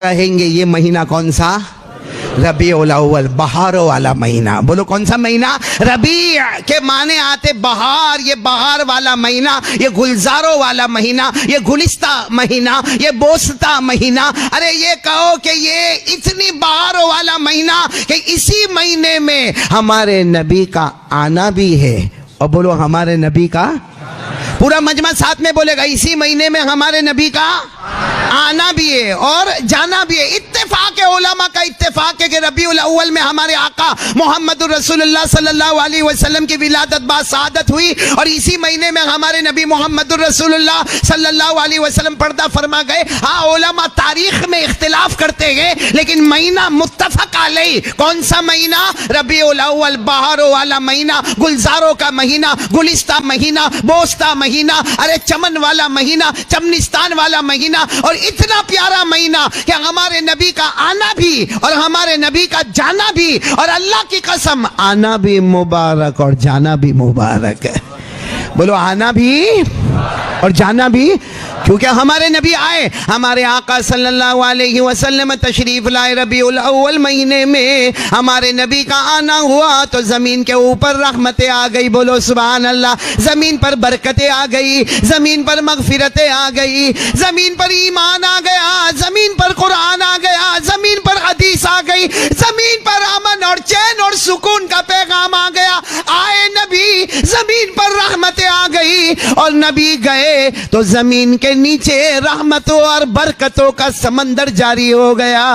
کہیں گے یہ مہینہ کون سا؟ ربیع الاول، بہاروں والا مہینہ۔ بولو کون سا مہینہ؟ ربیع کے معنی آتے بہار، یہ بہار والا مہینہ، یہ گلزاروں والا مہینہ، یہ گلستہ مہینہ، یہ بوستا مہینہ۔ ارے یہ کہو کہ یہ اتنی بہاروں والا مہینہ کہ اسی مہینے میں ہمارے نبی کا آنا بھی ہے۔ اور بولو ہمارے نبی کا، پورا مجمع ساتھ میں بولے گا، اسی مہینے میں ہمارے نبی کا آنا بھی ہے اور جانا بھی ہے۔ اتفاق علماء کا اتفاق ہے کہ ربیع الاول میں ہمارے آقا محمد الرسول اللہ صلی اللہ علیہ وسلم کی ولادت با سعادت ہوئی، اور اسی مہینے میں ہمارے نبی محمد الرسول اللہ صلی اللہ علیہ وسلم پردہ فرما گئے۔ ہاں علماء تاریخ میں اختلاف کرتے گئے، لیکن مہینہ متفق علیہ کون سا مہینہ؟ ربیع الاول، بہاروں والا مہینہ، گلزاروں کا مہینہ، گلستہ مہینہ، بوستا مہینہ، ارے چمن والا مہینہ، چمنستان والا مہینہ، اور اتنا پیارا مہینہ کہ ہمارے نبی کا آنا بھی اور ہمارے نبی کا جانا بھی، اور اللہ کی قسم آنا بھی مبارک اور جانا بھی مبارک ہے۔ بولو آنا بھی اور جانا بھی، کیونکہ ہمارے نبی آئے، ہمارے آقا صلی اللہ علیہ وسلم تشریف لائے ربیع الاول مہینے میں، ہمارے نبی کا آنا ہوا تو زمین کے اوپر رحمتیں آ گئی۔ بولو سبحان اللہ، زمین پر برکتیں آ گئی، زمین پر مغفرتیں آ گئی، زمین پر ایمان آ گیا، زمین پر قرآن آ گیا، زمین پر حدیث آ گئی، زمین پر امن اور چین اور سکون کا پیغام آ گیا۔ آئے نبی، زمین پر رحمتیں آ گئی، اور نبی گئے تو زمین کے نیچے رحمتوں اور برکتوں کا سمندر جاری ہو گیا۔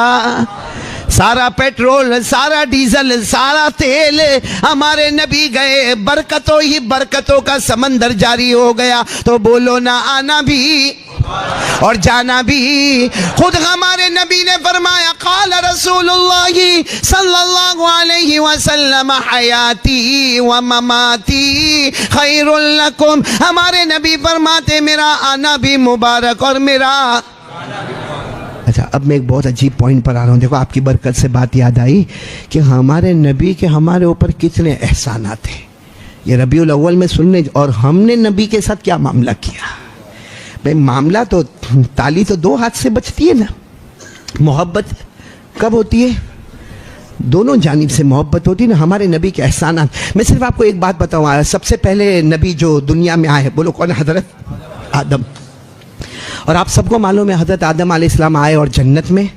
سارا پیٹرول، سارا ڈیزل، سارا تیل ہمارے نبی گئے، برکتوں ہی برکتوں کا سمندر جاری ہو گیا۔ تو بولو نا آنا بھی اور جانا بھی۔ خود ہمارے نبی نے فرمایا، قال رسول اللہ صلی اللہ علیہ وسلم حیاتی و مماتی خیر لکم۔ ہمارے نبی فرماتے میرا آنا بھی مبارک اور میرا۔ اچھا اب میں ایک بہت عجیب پوائنٹ پر آ رہا ہوں، دیکھو آپ کی برکت سے بات یاد آئی کہ ہمارے نبی کے ہمارے اوپر کتنے احسانات ہیں۔ یہ ربیع الاول میں سننے، اور ہم نے نبی کے ساتھ کیا معاملہ کیا؟ بھئی معاملہ تو تالی تو دو ہاتھ سے بچتی ہے نا۔ محبت کب ہوتی ہے؟ دونوں جانب سے محبت ہوتی ہے نا۔ ہمارے نبی کے احسانات، میں صرف آپ کو ایک بات بتاؤں، سب سے پہلے نبی جو دنیا میں آئے، بولو کون؟ حضرت آدم۔ اور آپ سب کو معلوم ہے حضرت آدم علیہ السلام آئے اور جنت میں،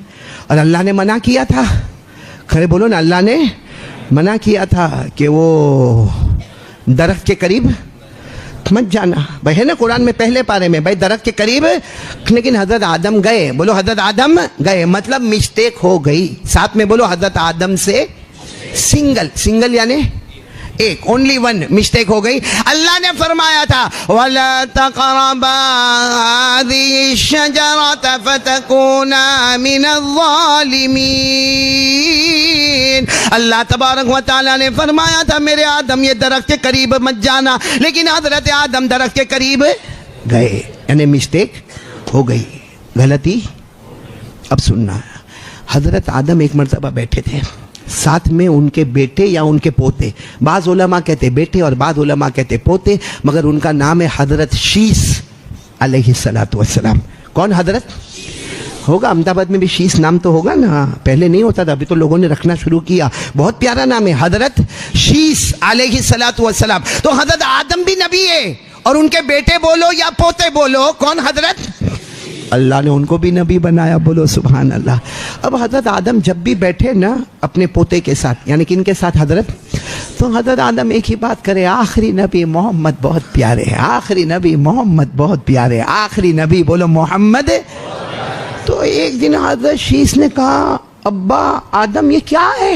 اور اللہ نے منع کیا تھا، کھڑے بولو نا، اللہ نے منع کیا تھا کہ وہ درخت کے قریب مت جانا۔ بھائی ہے نا قرآن میں پہلے پارے میں، بھائی درخت کے قریب، لیکن حضرت آدم گئے۔ بولو حضرت آدم گئے، مطلب مسٹیک ہو گئی۔ ساتھ میں بولو حضرت آدم سے سنگل یعنی ایک، اونلی ون مسٹیک ہو گئی۔ اللہ نے فرمایا تھا وَلَا تَقْرَبَا هَذِهِ الشَّجَرَةَ فَتَكُونَا مِنَ الظَّالِمِينَ۔ اللہ تبارک و تعالیٰ نے فرمایا تھا میرے آدم یہ درخت کے قریب مت جانا، لیکن حضرت آدم درخت کے قریب گئے، یعنی مسٹیک ہو گئی، غلطی۔ اب سننا، حضرت آدم ایک مرتبہ بیٹھے تھے، ساتھ میں ان کے بیٹے یا ان کے پوتے، بعض علماء کہتے بیٹے اور بعض علماء کہتے پوتے، مگر ان کا نام ہے حضرت شیس علیہ السلام۔ کون حضرت؟ ہوگا احمد آباد میں بھی شیس نام تو ہوگا نا، پہلے نہیں ہوتا تھا، ابھی تو لوگوں نے رکھنا شروع کیا، بہت پیارا نام ہے حضرت شیس علیہ السلام۔ تو حضرت آدم بھی نبی ہے، اور ان کے بیٹے بولو یا پوتے بولو، کون؟ حضرت اللہ نے ان کو بھی نبی بنایا، بولو سبحان اللہ۔ اب حضرت آدم جب بھی بیٹھے نا اپنے پوتے کے ساتھ، یعنی کن کے ساتھ؟ حضرت، تو حضرت آدم ایک ہی بات کرے، آخری نبی محمد بہت پیارے ہیں، آخری نبی محمد بہت پیارے ہیں، آخری نبی بولو محمد۔ تو ایک دن حضرت شیس نے کہا، ابا آدم یہ کیا ہے؟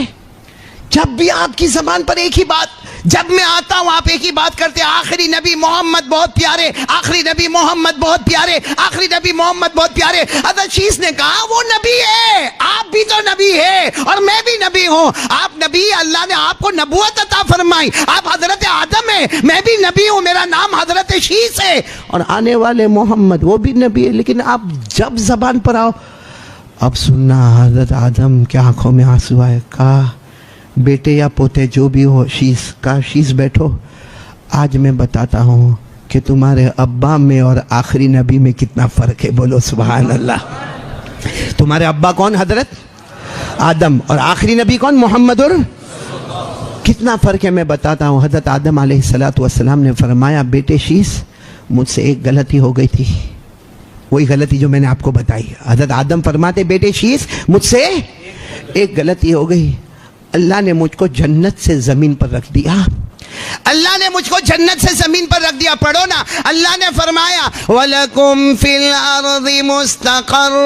جب بھی آپ کی زبان پر ایک ہی بات، جب میں آتا ہوں آپ ایک ہی بات کرتے، آخری نبی محمد بہت پیارے، آخری نبی محمد بہت پیارے، آخری نبی محمد بہت پیارے۔ حضرت شیس نے کہا وہ نبی ہے، آپ بھی تو نبی ہے اور میں بھی نبی ہوں، آپ نبی، اللہ نے آپ کو نبوت عطا فرمائی، آپ حضرت آدم ہیں، میں بھی نبی ہوں، میرا نام حضرت شیس ہے، اور آنے والے محمد وہ بھی نبی ہے، لیکن آپ جب زبان پر آؤ۔ اب سننا، حضرت آدم کے آنکھوں میں آنسو آئے، کہا بیٹے یا پوتے جو بھی ہو، شیس کا شیس بیٹھو، آج میں بتاتا ہوں کہ تمہارے ابا میں اور آخری نبی میں کتنا فرق ہے، بولو سبحان اللہ۔ تو تمہارے ابا کون؟ حضرت آدم. اور آخری نبی کون؟ محمد. اور کتنا فرق ہے میں بتاتا ہوں. حضرت آدم علیہ السلام نے فرمایا بیٹے شیس مجھ سے ایک غلطی ہو گئی تھی, وہی غلطی جو میں نے آپ کو بتائی. حضرت آدم فرماتے بیٹے شیس مجھ سے ایک غلطی ہو گئی, اللہ نے مجھ کو جنت سے زمین پر رکھ دیا. اللہ نے مجھ کو جنت سے زمین پر رکھ دیا. پڑھو نا, اللہ نے فرمایا وَلَكُمْ فِي الْأَرْضِ مُسْتَقَرٌّ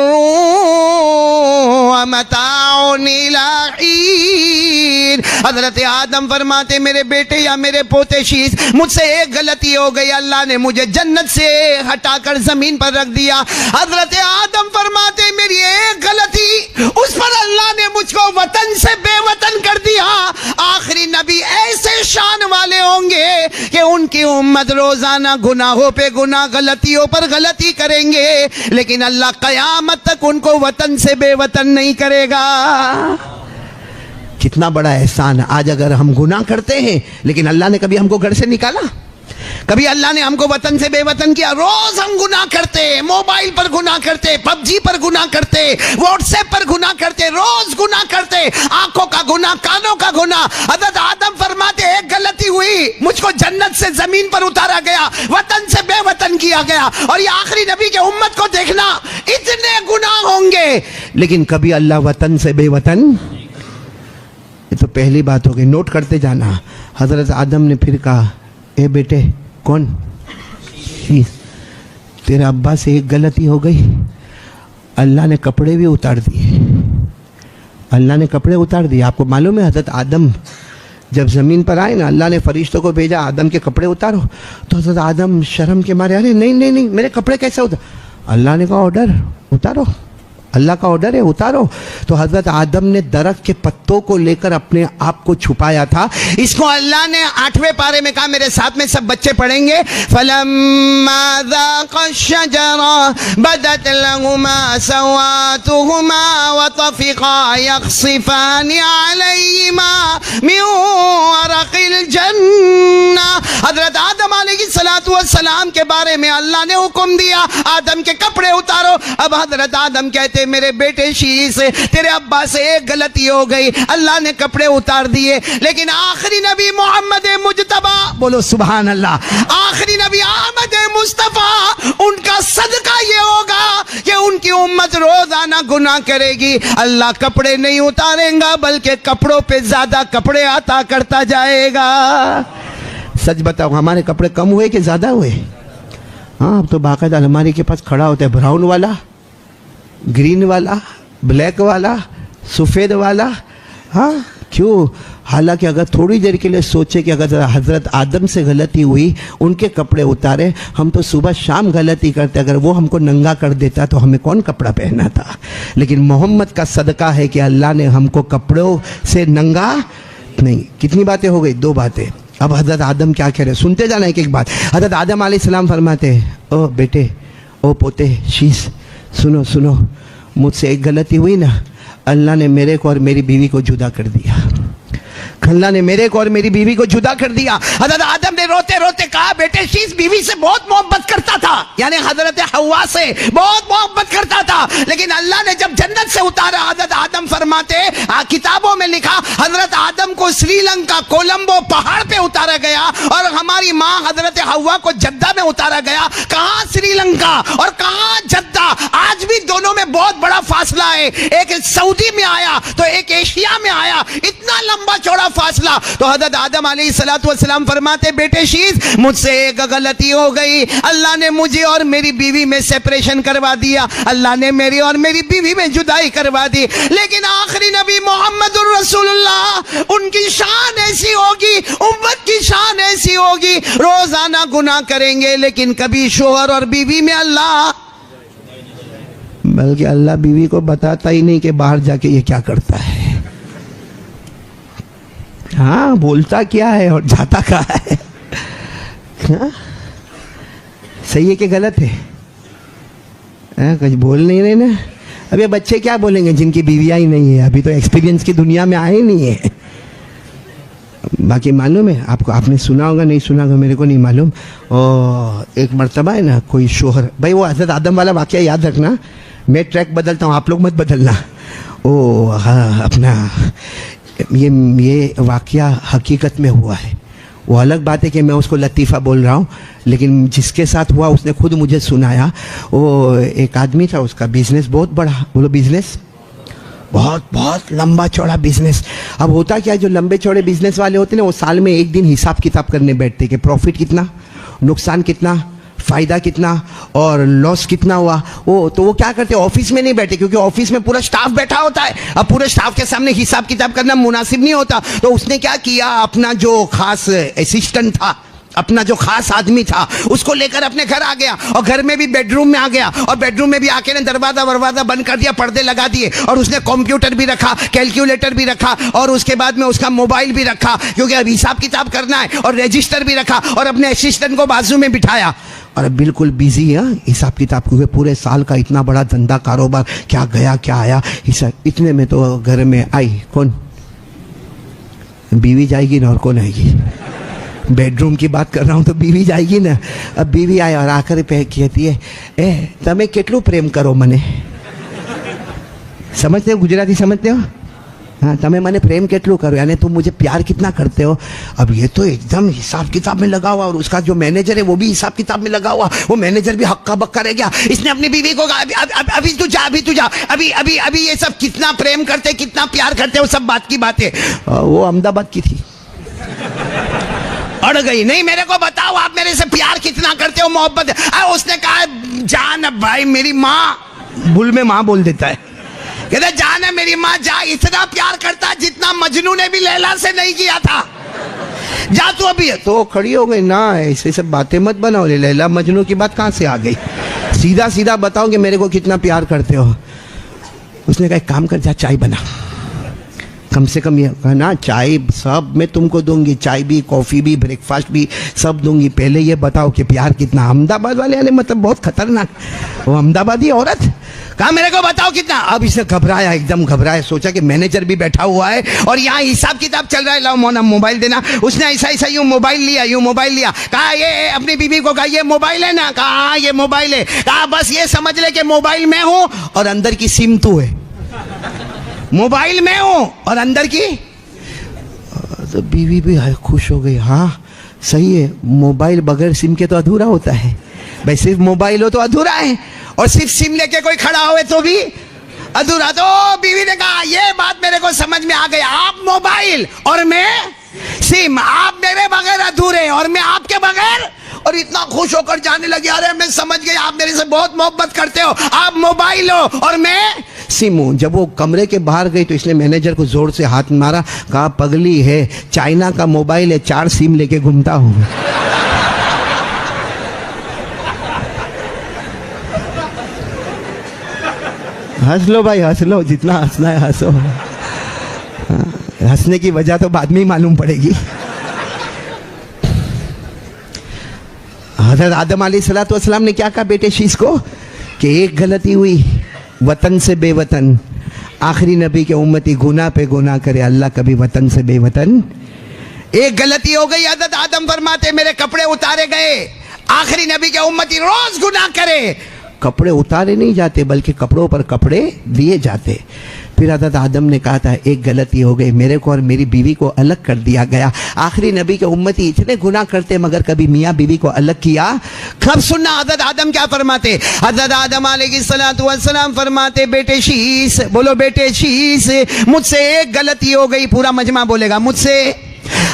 وَمَتَاعٌ إِلَىٰ حِينٍ. حضرت آدم فرماتے میرے بیٹے یا میرے پوتے شیس مجھ سے ایک غلطی ہو گئی, اللہ نے مجھے جنت سے ہٹا کر زمین پر رکھ دیا. حضرت آدم فرماتے میری ایک غلطی, اس پر اللہ نے مجھ کو وطن سے بے وطن کر دیا. آخری نبی ایسے شان والے ہوں گے کہ ان کی امت روزانہ گناہوں پہ گناہ, غلطیوں پر غلطی کریں گے, لیکن اللہ قیامت تک ان کو وطن سے بے وطن نہیں کرے گا. کتنا بڑا احسان. آج اگر ہم گناہ کرتے ہیں لیکن اللہ نے کبھی ہم کو گھر سے نکالا, کبھی اللہ نے ہم کو وطن سے بے وطن کیا. روز ہم گناہ کرتے, موبائل پر گناہ کرتے, پب جی پر گناہ کرتے, واٹس ایپ پر گناہ کرتے, روز گناہ کرتے, آنکھوں کا گناہ, کانوں کا گناہ. حضرت آدم فرماتے ایک غلطی ہوئی, مجھ کو جنت سے زمین پر اتارا گیا, وطن سے بے وطن کیا گیا. اور یہ آخری نبی کے امت کو دیکھنا, اتنے گناہ ہوں گے لیکن کبھی اللہ وطن سے بے وطن. یہ تو پہلی بات ہو گئی, نوٹ کرتے جانا. حضرت آدم نے پھر کہا اے بیٹے کون؟ تیرے ابا سے ایک غلطی ہو گئی, اللہ نے کپڑے بھی اتار دیے. اللہ نے کپڑے اتار دیے. آپ کو معلوم ہے حضرت آدم جب زمین پر آئے نا, اللہ نے فرشتوں کو بھیجا آدم کے کپڑے اتارو, تو حضرت آدم شرم کے مارے ارے نہیں میرے کپڑے کیسے اتار. اللہ نے کہا آرڈر اتارو, اللہ کا آرڈر ہے اتارو. تو حضرت آدم نے درخت کے پتوں کو لے کر اپنے آپ کو چھپایا تھا. اس کو اللہ نے 8ویں پارے میں کہا, میرے ساتھ میں سب بچے پڑھیں گے, فَلَمَّا ذَاقَ الشَّجَرَةَ بَدَتْ لَهُمَا سَوَاتُهُمَا وَطَفِقَا يَخْصِفَانِ عَلَيْهِمَا مِنْ وَرَقِ الْجَنَّةِ. حضرت آدم علیہ السلام کے بارے میں اللہ نے حکم دیا آدم کے کپڑے اتارو. اب حضرت آدم کہتے میرے بیٹے شیس تیرے ابا سے ایک غلطی ہو گئی, اللہ نے کپڑے اتار دیے, لیکن آخری نبی محمد مجتبی, بولو سبحان اللہ, آخری نبی احمد مصطفیٰ, ان کا صدقہ یہ ہوگا کہ ان کی امت روزانہ گناہ کرے گی, اللہ کپڑے نہیں اتاریں گا بلکہ کپڑوں پہ زیادہ کپڑے عطا کرتا جائے گا. سچ بتاؤ ہمارے کپڑے کم ہوئے کہ زیادہ ہوئے؟ ہاں اب تو باقاعدہ الماری کے پاس کھڑا ہوتا ہے براؤن والا, گرین والا, بلیک والا, سفید والا. ہاں کیوں؟ حالانکہ اگر تھوڑی دیر کے لیے سوچے کہ اگر حضرت آدم سے غلطی ہوئی, ان کے کپڑے اتارے, ہم تو صبح شام غلطی کرتے, اگر وہ ہم کو ننگا کر دیتا تو ہمیں کون کپڑا پہنا تھا. لیکن محمد کا صدقہ ہے کہ اللہ نے ہم کو کپڑوں سے ننگا نہیں. کتنی باتیں ہو گئی؟ 2 باتیں. اب حضرت آدم کیا کہہ رہے, سنتے جانا ایک ایک بات. حضرت آدم علیہ السلام فرماتے او بیٹے, او پوتے شیس, سنو, مجھ سے ایک غلطی ہوئی نا, اللہ نے میرے کو اور میری بیوی کو جدا کر دیا. اللہ نے میرے کو اور میری بیوی کو جدا کر دیا. حضرت آدم نے روتے روتے کہا بیٹے شیس بیوی سے بہت محبت کرتا تھا, یعنی حضرت حوا سے بہت محبت کرتا تھا, لیکن اللہ نے جب جنت سے اتارا, حضرت آدم فرماتے کتابوں میں لکھا حضرت آدم کو سری لنکا کولمبو پہاڑ پہ اتارا گیا اور ہماری ماں حضرت حوا کو جدہ میں اتارا گیا. کہاں سری لنکا اور کہاں جدہ, آج بھی دونوں میں بہت بڑا فاصلہ ہے. ایک سعودی میں آیا تو ایک ایشیا میں آیا, اتنا لمبا چوڑا فاصلہ. تو حضرت آدم علیہ السلام فرماتے بیٹے شیس مجھ سے ایک غلطی ہو گئی, اللہ نے مجھے اور میری بیوی میں سیپریشن کروا دیا, اللہ نے میری اور میری بیوی میں جدائی کروا دی, لیکن آخری نبی محمد الرسول اللہ, ان کی شان ایسی ہوگی, امت کی شان ایسی ہوگی, روزانہ گناہ کریں گے لیکن کبھی شوہر اور بیوی میں اللہ, بلکہ اللہ بیوی کو بتاتا ہی نہیں کہ باہر جا کے یہ کیا کرتا ہے. ہاں بولتا کیا ہے اور جاتا کہاں ہے. صحیح ہے کہ غلط ہے؟ کچھ بول نہیں رہے نا. اب یہ بچے کیا بولیں گے جن کی بیویاں ہی نہیں ہے, ابھی تو ایکسپیرینس کی دنیا میں آئے نہیں ہے. باقی معلوم ہے آپ کو, آپ نے سنا ہوگا نہیں سنا ہوگا میرے کو نہیں معلوم. اور ایک مرتبہ ہے نا کوئی شوہر, بھائی وہ حضرت آدم والا واقعہ یاد رکھنا, میں ٹریک بدلتا ہوں, آپ لوگ مت بدلنا. ہاں اپنا یہ واقعہ حقیقت میں ہوا ہے. وہ الگ بات ہے کہ میں اس کو لطیفہ بول رہا ہوں, لیکن جس کے ساتھ ہوا اس نے خود مجھے سنایا. وہ ایک آدمی تھا, اس کا بزنس بہت بڑا, بولو بزنس, بہت لمبا چوڑا بزنس. اب ہوتا کیا, جو لمبے چوڑے بزنس والے ہوتے ہیں نا, وہ سال میں ایک دن حساب کتاب کرنے بیٹھتے کہ پروفٹ کتنا, نقصان کتنا, فائدہ کتنا اور لاس کتنا ہوا. تو وہ کیا کرتے, آفس میں نہیں بیٹھے, کیونکہ آفس میں پورا سٹاف بیٹھا ہوتا ہے. اب پورے سٹاف کے سامنے حساب کتاب کرنا مناسب نہیں ہوتا. تو اس نے کیا کیا, اپنا جو خاص اسسٹنٹ تھا, اپنا جو خاص آدمی تھا, اس کو لے کر اپنے گھر آ گیا, اور گھر میں بھی بیڈ روم میں آ گیا, اور بیڈ روم میں بھی آ کے دروازہ بند کر دیا, پردے لگا دیے, اور اس نے کمپیوٹر بھی رکھا, کیلکولیٹر بھی رکھا, اور اس کے بعد میں اس کا موبائل بھی رکھا, کیونکہ اب حساب کتاب کرنا ہے, اور رجسٹر بھی رکھا, اور اپنے اسسٹنٹ کو بازو میں بٹھایا, اور اب بالکل بیزی ہے حساب کتاب, کیونکہ پورے سال کا اتنا بڑا دھندا کاروبار, کیا گیا کیا آیا. اتنے میں تو گھر میں آئی, کون, بیوی جائے گی نا, اور کون آئے گی, بیڈ روم کی بات کر رہا ہوں تو بیوی جائے گی نا. اب بیوی آئے اور آ کر کہتی ہے, تمہیں کتلو پریم کرو منے. سمجھتے ہو, گجراتی سمجھتے ہو, ہاں, تمہیں میں نے پریم کتلو کرو, یعنی تم مجھے پیار کتنا کرتے ہو. اب یہ تو ایک دم حساب کتاب میں لگا ہوا, اور اس کا جو مینیجر ہے وہ بھی حساب کتاب میں لگا ہوا. وہ مینیجر بھی ہکا بکا رہ گیا. اس نے اپنی بیوی کو کہا, ابھی تو جا, ابھی یہ سب کتنا پریم کرتے, کتنا پیار کرتے, وہ سب بات کی بات ہے. وہ احمد آباد کی تھی, اڑ گئی. نہیں, میرے کو بتاؤ آپ میرے سے پیار کتنا کرتے ہو, محبت. اس نے کہا, جان بھائی میری ماں, بھول میں ماں بول دیتا ہے, کہتا جان ہے میری ماں, جا, اتنا پیار کرتا جتنا مجنو نے بھی لیلا سے نہیں کیا تھا, جا تو ابھی. تو کھڑی ہو گئی, نہ ایسے سب باتیں مت بناؤ, لیلا مجنو کی بات کہاں سے آ گئی, سیدھا بتاؤ کہ میرے کو کتنا پیار کرتے ہو. اس نے کہا ایک کام کر, جا چائے بنا, کم سے کم یہ کہنا, چائے سب میں تم کو دوں گی, چائے بھی, کافی بھی, بریک فاسٹ بھی, سب دوں گی. پہلے یہ بتاؤ کہ پیار کتنا. احمد آباد والے یعنی مطلب بہت خطرناک, وہ احمد آبادی عورت, کہا میرے کو بتاؤ کتنا. اب اسے گھبرایا, ایک دم گھبرایا, سوچا کہ مینیجر بھی بیٹھا ہوا ہے اور یہاں حساب کتاب چل رہا ہے, لاؤ مونا موبائل دینا. اس نے ایسا یوں موبائل لیا, کہا یہ اپنی بیوی کو کہا, یہ موبائل ہے نا, کہا ہاں یہ موبائل ہے. کہا بس یہ سمجھ لے کہ موبائل میں ہوں اور اندر کی سم تو ہے, موبائل میں ہوں اور اندر کی. تو بیوی بھی خوش ہو گئی, ہاں صحیح ہے, موبائل بغیر سم کے تو ادھورا ہوتا ہے بھائی, صرف موبائل ہو تو ادھورا ہے, اور صرف سم لے کے کوئی کھڑا ہوئے تو بھی ادھورا. تو بیوی نے کہا یہ بات میرے کو سمجھ میں آ گئی, آپ موبائل اور میں سم, آپ میرے بغیر ادھورے اور میں آپ کے بغیر. اور اتنا خوش ہو کر جانے لگے, ارے میں سمجھ گئی, آپ میرے سے بہت محبت کرتے ہو, آپ موبائل ہو اور میں سم ہوں. جب وہ کمرے کے باہر گئی تو اس نے مینیجر کو زور سے ہاتھ مارا, کہا پگلی ہے, چائنا کا موبائل ہے, 4 سم لے کے گھومتا ہوں. ہنس لو بھائی, ہنس لو, جتنا ہنسنا ہے ہنسو. ہنسنے کی وجہ تو بعد میں ہی معلوم پڑے گی. حضرت آدم علیہ الصلوۃ والسلام نے کیا کہا بیٹے شیش کو, کہ ایک غلطی ہوئی, وطن سے بے وطن, آخری نبی کے امتی گناہ پہ گناہ کرے, اللہ کبھی وطن سے بے وطن. ایک غلطی ہو گئی, حضرت آدم فرماتے میرے کپڑے اتارے گئے, آخری نبی کے امتی روز گناہ کرے. کپڑے اتارے نہیں جاتے بلکہ کپڑوں پر کپڑے دیے جاتے. پھر حضرت آدم نے کہا تھا ایک غلطی ہو گئی, میرے کو اور میری بیوی کو الگ کر دیا گیا. آخری نبی کے امتی اتنے گناہ کرتے مگر کبھی میاں بیوی کو الگ کیا. کب سننا حضرت آدم کیا فرماتے, حضرت آدم علیہ الصلوۃ والسلام فرماتے بیٹے شیش, بولو بیٹے شیش, مجھ سے ایک غلطی ہو گئی. پورا مجمع بولے گا مجھ سے.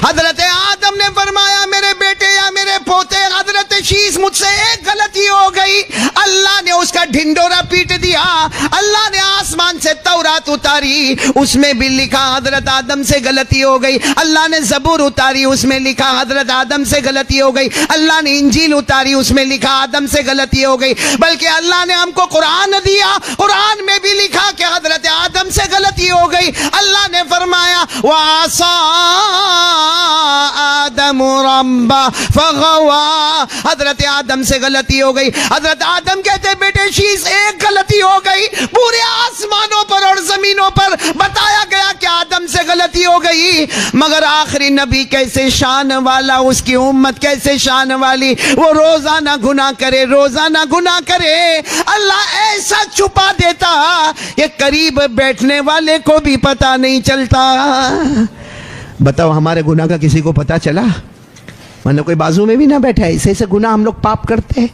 حضرت آدم نے فرمایا میرے بیٹے یا میرے پوتے حضرت شیش, مجھ سے ایک غلطی ہو گئی. اللہ نے اس کا ڈھنڈورا پیٹ دیا, اللہ نے آسمان سے تورات اتاری, اس میں بھی لکھا حضرت آدم سے غلطی ہو گئی. اللہ نے زبور اتاری, اس میں لکھا حضرت آدم سے غلطی ہو گئی. اللہ نے انجیل اتاری, اس میں لکھا آدم سے غلطی ہو گئی. بلکہ اللہ نے ہم کو قرآن دیا, قرآن میں بھی لکھا کہ حضرت آدم سے غلطی ہو گئی. اللہ نے فرمایا وَعَصَىٰ آدم ربہ فغوا, حضرت آدم سے غلطی ہو گئی. حضرت آدم کہتے بیٹے شیش ایک غلطی ہو گئی, پورے آسمانوں پر اور زمینوں پر بتایا گیا کہ آدم سے غلطی بھی ہو گئی، مگر آخری نبی کیسے شان والا، اس کی امت کیسے شان والی، وہ روزانہ گناہ کرے، روزانہ گناہ کرے، اللہ ایسا چھپا دیتا کہ قریب بیٹھنے والے کو بھی پتہ نہیں چلتا۔ بتاؤ ہمارے گناہ کا کسی کو پتہ چلا؟ ورنہ کوئی بازو میں بھی نہ بیٹھا، ایسے ایسے گناہ ہم لوگ پاپ کرتے ہیں،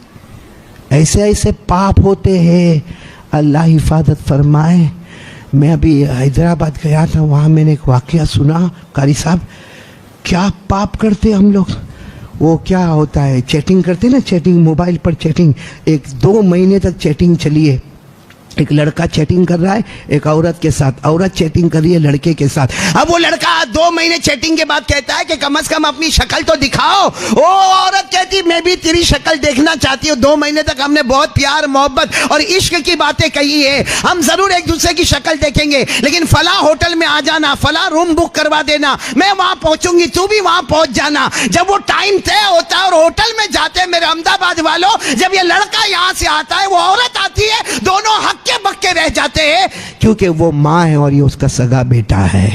ایسے ایسے پاپ ہوتے ہیں، اللہ حفاظت فرمائے۔ میں ابھی حیدرآباد گیا تھا، وہاں میں نے ایک واقعہ سنا، قاری صاحب کیا پاپ کرتے ہم لوگ۔ وہ کیا ہوتا ہے، چیٹنگ کرتے نا، چیٹنگ، موبائل پر چیٹنگ، 1-2 مہینے تک چیٹنگ چلی ہے۔ ایک لڑکا چیٹنگ کر رہا ہے ایک عورت کے ساتھ، عورت چیٹنگ کر رہی ہے لڑکے کے ساتھ۔ اب وہ لڑکا 2 مہینے چیٹنگ کے بعد کہتا ہے کہ کم از کم اپنی شکل تو دکھاؤ۔ وہ عورت کہتی میں بھی تیری شکل دیکھنا چاہتی ہوں، 2 مہینے تک ہم نے بہت پیار محبت اور عشق کی باتیں کہی ہے، ہم ضرور ایک دوسرے کی شکل دیکھیں گے، لیکن فلاں ہوٹل میں آ جانا، فلاں روم بک کروا دینا، میں وہاں پہنچوں گی، تو بھی وہاں پہنچ جانا۔ جب وہ ٹائم طے ہوتا ہے اور ہوٹل میں جاتے ہیں میرے احمدآباد والوں، جب یہ لڑکا یہاں سے آتا ہے، وہ عورت آتی ہے، دونوں کے بکے رہ جاتے ہیں، کیونکہ وہ ماں ہے اور یہ اس کا سگا بیٹا ہے۔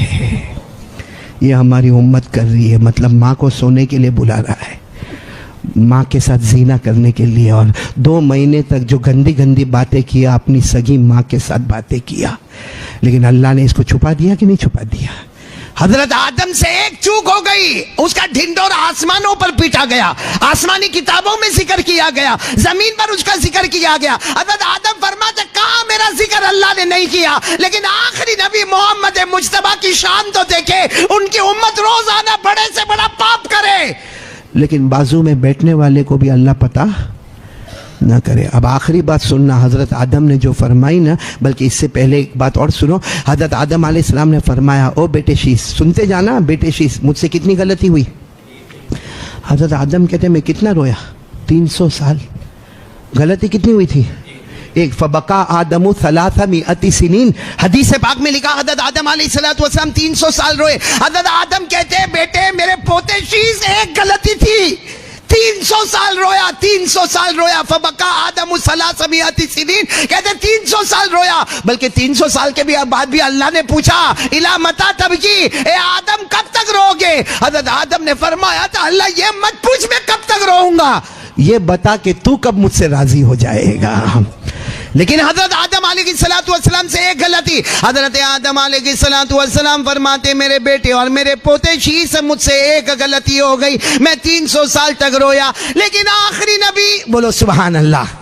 یہ ہماری امت کر رہی ہے، مطلب ماں کو سونے کے لیے بلا رہا ہے، ماں کے ساتھ زینا کرنے کے لیے، اور 2 مہینے تک جو گندی گندی باتیں کیا، اپنی سگی ماں کے ساتھ باتیں کیا، لیکن اللہ نے اس کو چھپا دیا کہ نہیں چھپا دیا؟ حضرت آدم سے ایک چوک ہو گئی، اس کا ڈھنڈور آسمانوں پر پیٹا گیا، آسمانی کتابوں میں ذکر کیا گیا، زمین پر اس کا ذکر کیا گیا۔ حضرت آدم فرماتے کہاں میرا ذکر اللہ نے نہیں کیا، لیکن آخری نبی محمد مجتبیٰ کی شان تو دیکھے، ان کی امت روزانہ بڑے سے بڑا پاپ کرے، لیکن بازو میں بیٹھنے والے کو بھی اللہ پتہ نہ کرے۔ اب آخری بات سننا، حضرت آدم نے جو فرمائی نا، بلکہ اس سے پہلے ایک بات اور سنو۔ حضرت آدم علیہ السلام نے فرمایا، او بیٹے شیش، سنتے جانا بیٹے شیش، مجھ سے کتنی غلطی ہوئی؟ حضرت آدم کہتے ہیں میں کتنا رویا، 300 سال۔ غلطی کتنی ہوئی تھی؟ ایک فبقا آدم 300 سنین، حدیث پاک میں لکھا حضرت آدم علیہ السلام 300 سال روئے۔ حضرت آدم کہتے ہیں بیٹے میرے پوتے شیش ایک غلطی تھی، 300 سال رویا، 300 سال رویا۔ فبقا آدم 300 سنین، کہتے 300 سال رویا، بلکہ 300 سال کے بعد بھی اللہ نے پوچھا الا متی تبکی، اے آدم کب تک رو گے؟ حضرت آدم نے فرمایا تھا اللہ یہ مت پوچھ میں کب تک روؤں گا، یہ بتا کہ تو کب مجھ سے راضی ہو جائے گا۔ لیکن حضرت آدم علیہ السلام سے ایک غلطی، حضرت آدم علیہ السلام فرماتے میرے بیٹے اور میرے پوتے شیش سے مجھ سے ایک غلطی ہو گئی، میں 300 سال تک رویا، لیکن آخری نبی، بولو سبحان اللہ،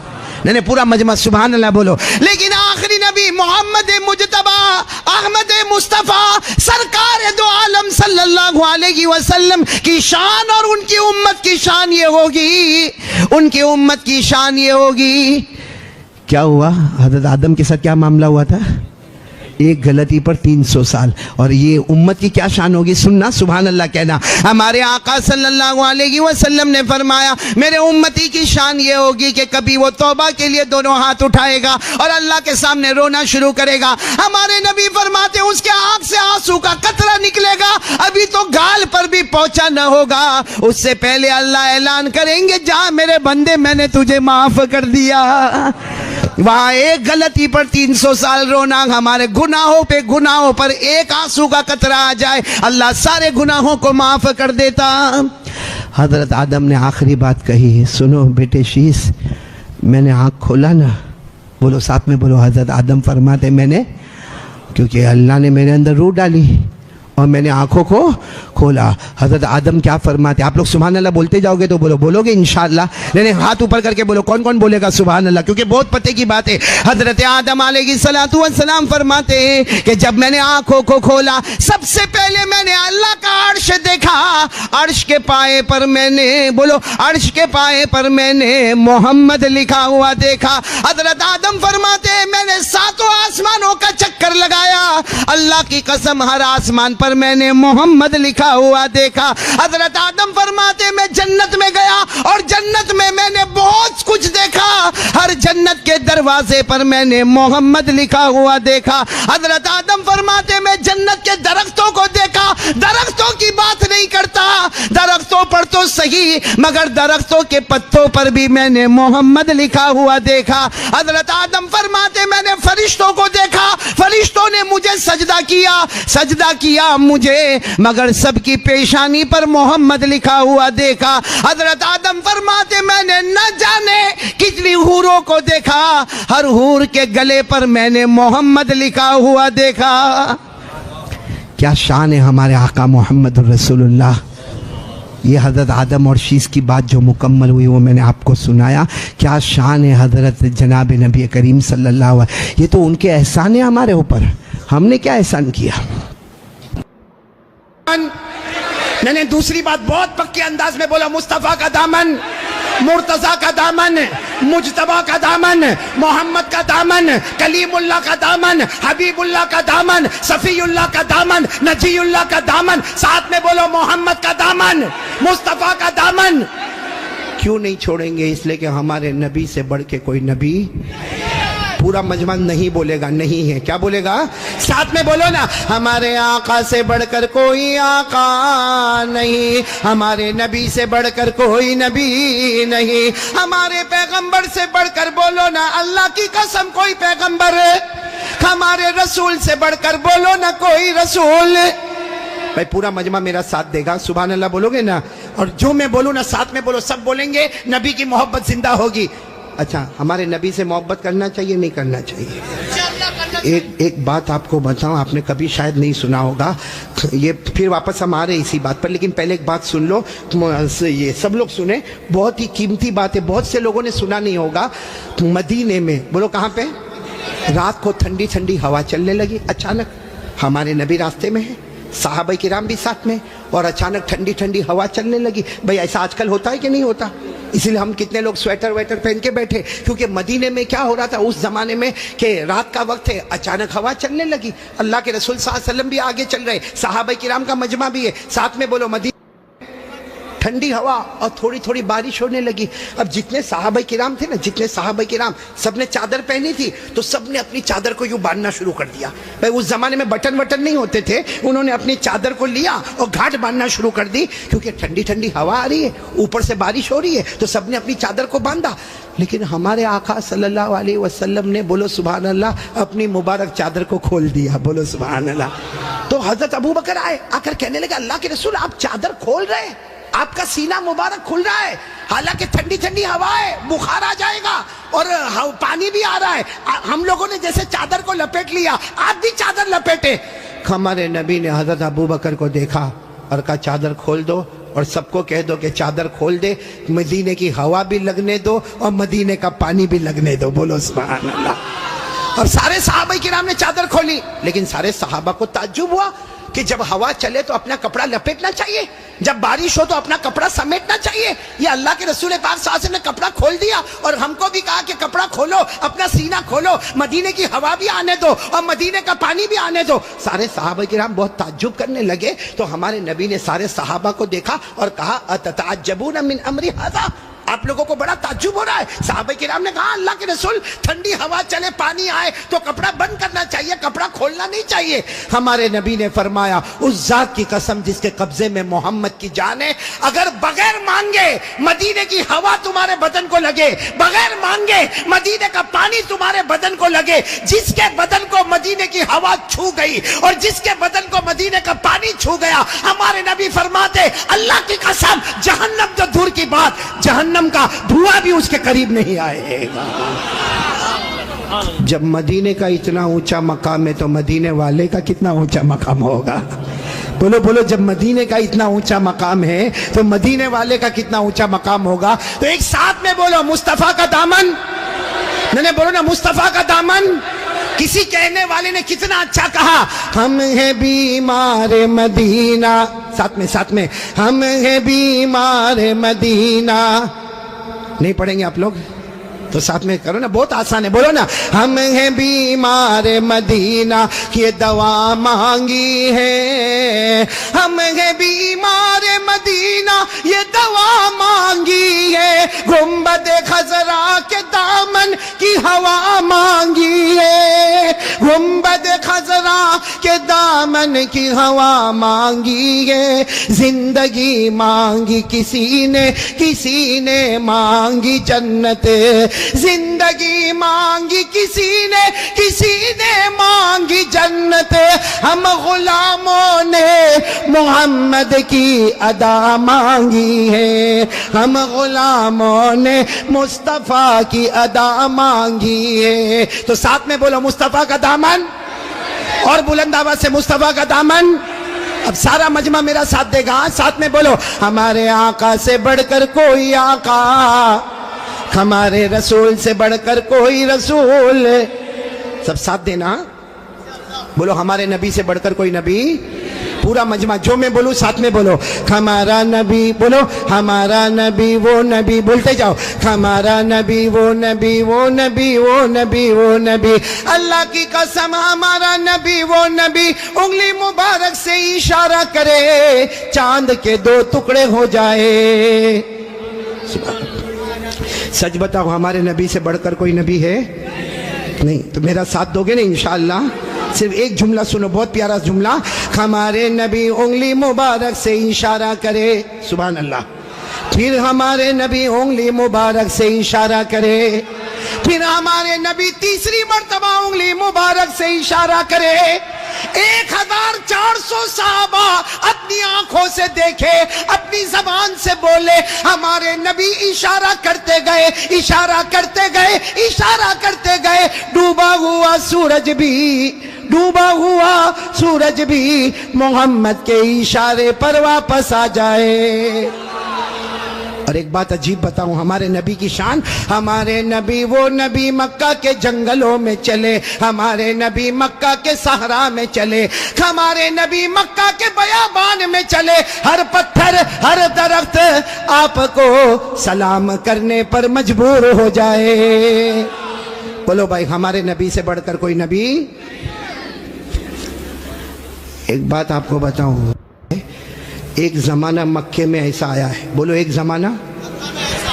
نہیں پورا مجمع سبحان اللہ بولو، لیکن آخری نبی محمد مجتبیٰ احمد مصطفیٰ سرکار دو عالم صلی اللہ علیہ وسلم کی شان اور ان کی امت کی شان یہ ہوگی، ان کی امت کی شان یہ ہوگی۔ کیا ہوا؟ حضرت آدم کے ساتھ کیا معاملہ ہوا تھا؟ ایک غلطی پر 300 سال، اور یہ امت کی کیا شان ہوگی؟ سننا، سبحان اللہ کہنا۔ ہمارے آقا صلی اللہ علیہ وسلم نے فرمایا میرے امتی کی شان یہ ہوگی کہ کبھی وہ توبہ کے لیے دونوں ہاتھ اٹھائے گا اور اللہ کے سامنے رونا شروع کرے گا، ہمارے نبی فرماتے اس کے آنکھ سے آنسو کا قطرہ نکلے گا، ابھی تو گال پر بھی پہنچا نہ ہوگا، اس سے پہلے اللہ اعلان کریں گے جا میرے بندے میں نے تجھے معاف کر دیا۔ وہاں ایک غلطی پر 300 سال رونا، ہمارے گناہوں پر ایک آنسو کا قطرہ آ جائے اللہ سارے گناہوں کو معاف کر دیتا۔ حضرت آدم نے آخری بات کہی، سنو بیٹے شیش، میں نے آنکھ کھولا نا، بولو ساتھ میں بولو، حضرت آدم فرماتے میں نے، کیونکہ اللہ نے میرے اندر روح ڈالی اور میں نے آنکھوں کو کھولا۔ حضرت آدم کیا فرماتے؟ آپ لوگ سبحان اللہ بولتے جاؤ گے تو بولو گے انشاءاللہ، نہیں ہاتھ اوپر کر کے بولو، کون کون بولے گا سبحان اللہ، کیونکہ بہت پتے کی بات ہے۔ حضرت آدم علیہ السلام فرماتے ہیں کہ جب میں نے آنکھوں کو کھولا سب سے پہلے میں نے اللہ کا عرش دیکھا، عرش کے پائے پر میں نے، بولو عرش کے پائے پر میں نے محمد لکھا ہوا دیکھا۔ حضرت آدم فرماتے ہیں میں نے 7 آسمانوں کا چکر لگایا، اللہ کی قسم ہر آسمان پر میں نے محمد لکھا ہوا دیکھا۔ حضرت آدم فرماتے میں جنت میں گیا اور جنت میں میں نے بہت کچھ دیکھا، ہر جنت کے دروازے پر میں نے محمد لکھا ہوا دیکھا۔ حضرت آدم فرماتے میں جنت کے درختوں کو دیکھا، درختوں کی بات نہیں کرتا، درختوں پر تو صحیح مگر درختوں کے پتوں پر بھی میں نے محمد لکھا ہوا دیکھا۔ حضرت آدم فرماتے میں نے فرشتوں کو دیکھا، فرشتوں نے مجھے سجدہ کیا مجھے مگر سب کی پیشانی پر محمد لکھا ہوا دیکھا. حضرت آدم فرماتے میں نے نہ جانے کتنی حوروں کو دیکھا, ہر حور کے گلے پر میں نے محمد لکھا ہوا دیکھا. کیا شان ہے ہمارے آقا محمد الرسول اللہ. یہ حضرت آدم اور شیش کی بات جو مکمل ہوئی وہ میں نے آپ کو سنایا. کیا شان ہے حضرت جناب نبی کریم صلی اللہ علیہ وسلم. یہ تو ان کے احسان ہیں ہمارے اوپر. ہم نے کیا احسان کیا؟ میں نے دوسری بات بہت پکے انداز میں بولا, مصطفیٰ کا دامن, مرتضیٰ کا دامن, مجتبیٰ کا دامن, محمد کا دامن, کلیم اللہ کا دامن, حبیب اللہ کا دامن, صفی اللہ کا دامن, نجی اللہ کا دامن. ساتھ میں بولو محمد کا دامن, مصطفیٰ کا دامن. کیوں نہیں چھوڑیں گے؟ اس لئے کہ ہمارے نبی سے بڑھ کے کوئی نبی. پورا مجمع نہیں بولے گا, نہیں ہے. کیا بولے گا؟ ساتھ میں بولو نا, ہمارے آقا سے بڑھ کر کوئی آقا نہیں, ہمارے نبی سے بڑھ کر کوئی نبی نہیں, ہمارے پیغمبر سے بڑھ کر بولو نا اللہ کی قسم کوئی پیغمبر, ہمارے رسول سے بڑھ کر بولو نا کوئی رسول. بھائی پورا مجمع میرا ساتھ دے گا, سبحان اللہ بولو گے نا؟ اور جو میں بولوں نا ساتھ میں بولو, سب بولیں گے, نبی کی محبت زندہ ہوگی. اچھا, ہمارے نبی سے محبت کرنا چاہیے نہیں کرنا چاہیے؟ ایک بات آپ کو بتاؤں, آپ نے کبھی شاید نہیں سنا ہوگا, یہ پھر واپس ہم آ رہے اسی بات پر, لیکن پہلے ایک بات سن لو, یہ سب لوگ سنیں, بہت ہی قیمتی بات ہے, بہت سے لوگوں نے سنا نہیں ہوگا. مدینے میں, بولو کہاں پہ, رات کو ٹھنڈی ٹھنڈی ہوا چلنے لگی اچانک. ہمارے نبی راستے میں ہے, صحابہ کرام بھی ساتھ میں, اور اچانک ٹھنڈی ٹھنڈی ہوا چلنے لگی. بھئی ایسا آج کل ہوتا ہے کہ نہیں ہوتا؟ اسی لیے ہم کتنے لوگ سویٹر ویٹر پہن کے بیٹھے, کیونکہ مدینے میں کیا ہو رہا تھا اس زمانے میں کہ رات کا وقت ہے, اچانک ہوا چلنے لگی. اللہ کے رسول صلی اللہ علیہ وسلم بھی آگے چل رہے, صحابہ کرام کا مجمع بھی ہے, ساتھ میں بولو مدینے ٹھنڈی ہوا اور تھوڑی تھوڑی بارش ہونے لگی. اب جتنے صحابہ کرام تھے نا, جتنے صحابہ کرام, سب نے چادر پہنی تھی, تو سب نے اپنی چادر کو یوں باندھنا شروع کر دیا. بھائی اس زمانے میں بٹن وٹن نہیں ہوتے تھے, انہوں نے اپنی چادر کو لیا اور گھاٹ باندھنا شروع کر دی, کیونکہ ٹھنڈی ٹھنڈی ہوا آ رہی ہے, اوپر سے بارش ہو رہی ہے, تو سب نے اپنی چادر کو باندھا. لیکن ہمارے آقا صلی اللہ علیہ وسلم نے, بولو سبحان اللہ, اپنی مبارک چادر کو کھول دیا. بولو سبحان اللہ. تو حضرت ابو بکر آئے, آ کر کہنے لگے اللہ کے رسول آپ چادر کھول رہے ہیں, آپ کا سینہ مبارک کھل رہا ہے, حالانکہ ٹھنڈی ٹھنڈی ہوا ہے, بخار آ جائے گا اور پانی بھی آ رہا ہے, ہم لوگوں نے جیسے چادر کو لپیٹ لیا, آپ بھی چادر لپیٹے. ہمارے نبی نے حضرت ابو بکر کو دیکھا اور کہا چادر کھول دو, اور سب کو کہہ دو کہ چادر کھول دے, مدینے کی ہوا بھی لگنے دو اور مدینے کا پانی بھی لگنے دو. بولو سبحان اللہ. اور سارے صحابہ کرام نے چادر کھولی, لیکن سارے صحابہ کو تعجب ہوا کہ جب ہوا چلے تو اپنا کپڑا لپیٹنا چاہیے, جب بارش ہو تو اپنا کپڑا سمیٹنا چاہیے. یہ اللہ کے رسول پاک صلی اللہ علیہ وسلم نے کپڑا کھول دیا, اور ہم کو بھی کہا کہ کپڑا کھولو, اپنا سینہ کھولو, مدینے کی ہوا بھی آنے دو اور مدینے کا پانی بھی آنے دو. سارے صحابہ کرام بہت تعجب کرنے لگے. تو ہمارے نبی نے سارے صحابہ کو دیکھا اور کہا اتتعجبون من امر ھذا, آپ لوگوں کو بڑا تعجب ہو رہا ہے. صحابہ کرام نے کہا اللہ کے رسول ٹھنڈی ہوا چلے, پانی آئے تو کپڑا بند کرنا چاہیے, کپڑا کھولنا نہیں چاہیے. ہمارے نبی نے فرمایا اس ذات کی قسم جس کے قبضے میں محمد کی جان ہے, اگر بغیر مانگے مدینے کی ہوا تمہارے بدن کو لگے, بغیر مانگے مدینے کا پانی تمہارے بدن کو لگے, جس کے بدن کو مدینے کی ہوا چھو گئی اور جس کے بدن کو مدینے کا پانی چھو گیا, ہمارے نبی فرماتے اللہ کی قسم جہنم تو دور کی بات, جہنم کا دھواں بھی اس کے قریب نہیں آئے گا. جب مدینے کا اتنا اونچا مقام ہے تو مدینے والے کا کتنا اونچا مقام ہوگا. بولو بولو, جب مدینے کا اتنا اونچا مقام ہے تو مدینے والے کا کتنا اونچا مقام ہوگا. تو ایک ساتھ میں بولو مصطفیٰ کا دامن, نہیں بولو نا مصطفیٰ کا دامن. کسی کہنے والے نے کتنا اچھا کہا, ہم ہیں بیمار مدینہ, ساتھ میں ہم ہیں بیمار مدینہ. نہیں پڑھیں گے آپ لوگ تو ساتھ میں کرو نا, بہت آسان ہے. بولو نا ہم ہیں بیمار مدینہ یہ دوا مانگی ہے, ہم ہیں بیمار مدینہ یہ دوا مانگی ہے, گنبد خضرا کے دامن کی ہوا مانگی ہے, گنبد خضرا کے دامن کی ہوا مانگی ہے، زندگی مانگی کسی نے مانگی جنت، زندگی مانگی کسی نے مانگی جنت، ہم غلاموں نے محمد کی ادا مانگی ہے، ہم غلاموں نے مصطفیٰ کی ادا مانگی ہے۔ تو ساتھ میں بولو مصطفیٰ کا دامن، اور بلند آواز سے مصطفیٰ کا دامن۔ اب سارا مجمع میرا ساتھ دے گا، ساتھ میں بولو ہمارے آقا سے بڑھ کر کوئی آقا، ہمارے رسول سے بڑھ کر کوئی رسول۔ سب ساتھ دینا، بولو ہمارے نبی سے بڑھ کر کوئی نبی۔ پورا مجمع جو میں بولوں ساتھ میں بولو، ہمارا نبی، بولو ہمارا نبی وہ نبی، بولتے جاؤ، ہمارا نبی وہ نبی وہ نبی وہ نبی وہ نبی، اللہ کی قسم ہمارا نبی وہ نبی، انگلی مبارک سے اشارہ کرے چاند کے دو ٹکڑے ہو جائے۔ سچ بتاؤ ہمارے نبی سے بڑھ کر کوئی نبی ہے نہیں؟ تو میرا ساتھ دو گے نا انشاءاللہ؟ صرف ایک جملہ سنو، بہت پیارا جملہ، ہمارے نبی انگلی مبارک سے اشارہ کرے، سبحان اللہ، پھر ہمارے نبی انگلی مبارک سے اشارہ کرے، پھر ہمارے نبی تیسری مرتبہ انگلی مبارک سے اشارہ کرے، 1400 صحابہ اپنی آنکھوں سے دیکھے، اپنی زبان سے بولے، ہمارے نبی اشارہ کرتے گئے، اشارہ کرتے گئے، اشارہ کرتے گئے، ڈوبا ہوا سورج بھی محمد کے اشارے پر واپس آ جائے۔ اور ایک بات عجیب بتاؤں ہمارے نبی کی شان، ہمارے نبی وہ نبی مکہ کے جنگلوں میں چلے، ہمارے نبی مکہ کے صحرا میں چلے، ہمارے نبی مکہ کے بیابان میں چلے، ہر پتھر ہر درخت آپ کو سلام کرنے پر مجبور ہو جائے۔ بولو بھائی ہمارے نبی سے بڑھ کر کوئی نبی؟ ایک بات آپ کو بتاؤں، ایک زمانہ مکے میں ایسا آیا ہے، بولو ایک زمانہ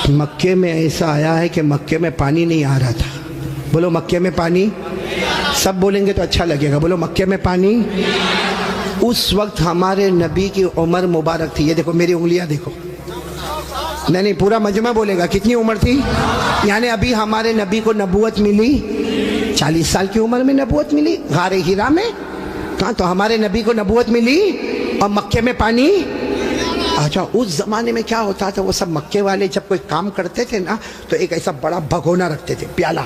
مکے میں ایسا آیا ہے کہ مکے میں پانی نہیں آ رہا تھا، بولو مکے میں پانی، سب بولیں گے تو اچھا لگے گا، بولو مکے میں پانی۔ اس وقت ہمارے نبی کی عمر مبارک تھی، یہ دیکھو میری انگلیاں دیکھو، نہیں پورا مجمع بولے گا، کتنی عمر تھی؟ یعنی ابھی ہمارے نبی کو نبوت ملی 40 سال کی عمر میں نبوت ملی، غار ہیرا میں، کہاں تو ہمارے نبی کو نبوت ملی اور مکے میں پانی۔ اچھا اس زمانے میں کیا ہوتا تھا، وہ سب مکے والے جب کوئی کام کرتے تھے نا تو ایک ایسا بڑا بھگونا رکھتے تھے، پیالہ،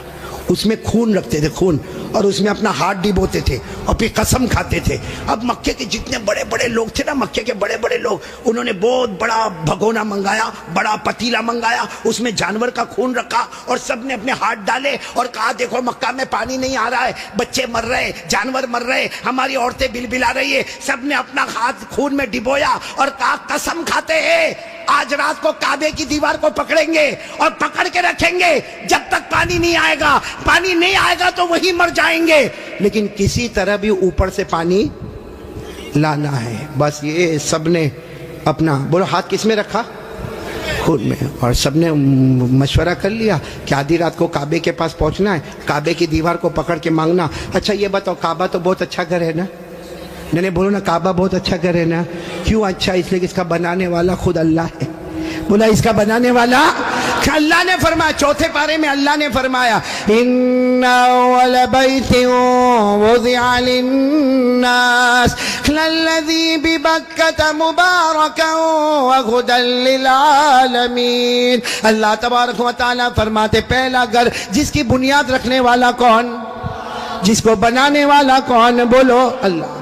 اس میں خون رکھتے تھے، خون، اور اس میں اپنا ہاتھ ڈبوتے تھے اور پھر قسم کھاتے تھے۔ اب مکے کے جتنے بڑے بڑے لوگ تھے نا، مکے کے بڑے بڑے لوگ، انہوں نے بہت بڑا بھگونا منگایا، بڑا پتیلا منگایا، اس میں جانور کا خون رکھا اور سب نے اپنے ہاتھ ڈالے اور کہا دیکھو مکہ میں پانی نہیں آ رہا ہے، بچے مر رہے، جانور مر رہے، ہماری عورتیں بلبلا رہی ہے، سب نے اپنا ہاتھ خون میں ڈبویا اور کہا قسم کھاتے ہیں آج رات کو کعبے کی دیوار کو پکڑیں گے اور پکڑ کے رکھیں گے جب تک پانی نہیں آئے گا، پانی نہیں آئے گا تو وہی مر جائیں گے، لیکن کسی طرح بھی اوپر سے پانی لانا ہے۔ بس یہ سب نے اپنا، بولو ہاتھ کس میں رکھا؟ خون میں، اور سب نے مشورہ کر لیا کہ آدھی رات کو کعبے کے پاس پہنچنا ہے، کعبے کی دیوار کو پکڑ کے مانگنا۔ اچھا یہ بتاؤ کعبہ تو بہت اچھا گھر ہے نا؟ نہیں بولو نا کعبہ بہت اچھا گھر ہے نا؟ کیوں اچھا؟ اس لیے کہ اس کا بنانے والا خود اللہ ہے۔ بولا اس کا بنانے والا اللہ نے فرمایا، چوتھے پارے میں اللہ نے فرمایا ان اول بیت وضع للناس للذی ببکۃ مبارکا وہدی للعالمین۔ اللہ تبارک و تعالیٰ فرماتے پہلا گھر جس کی بنیاد رکھنے والا کون؟ جس کو بنانے والا کون؟ بولو اللہ۔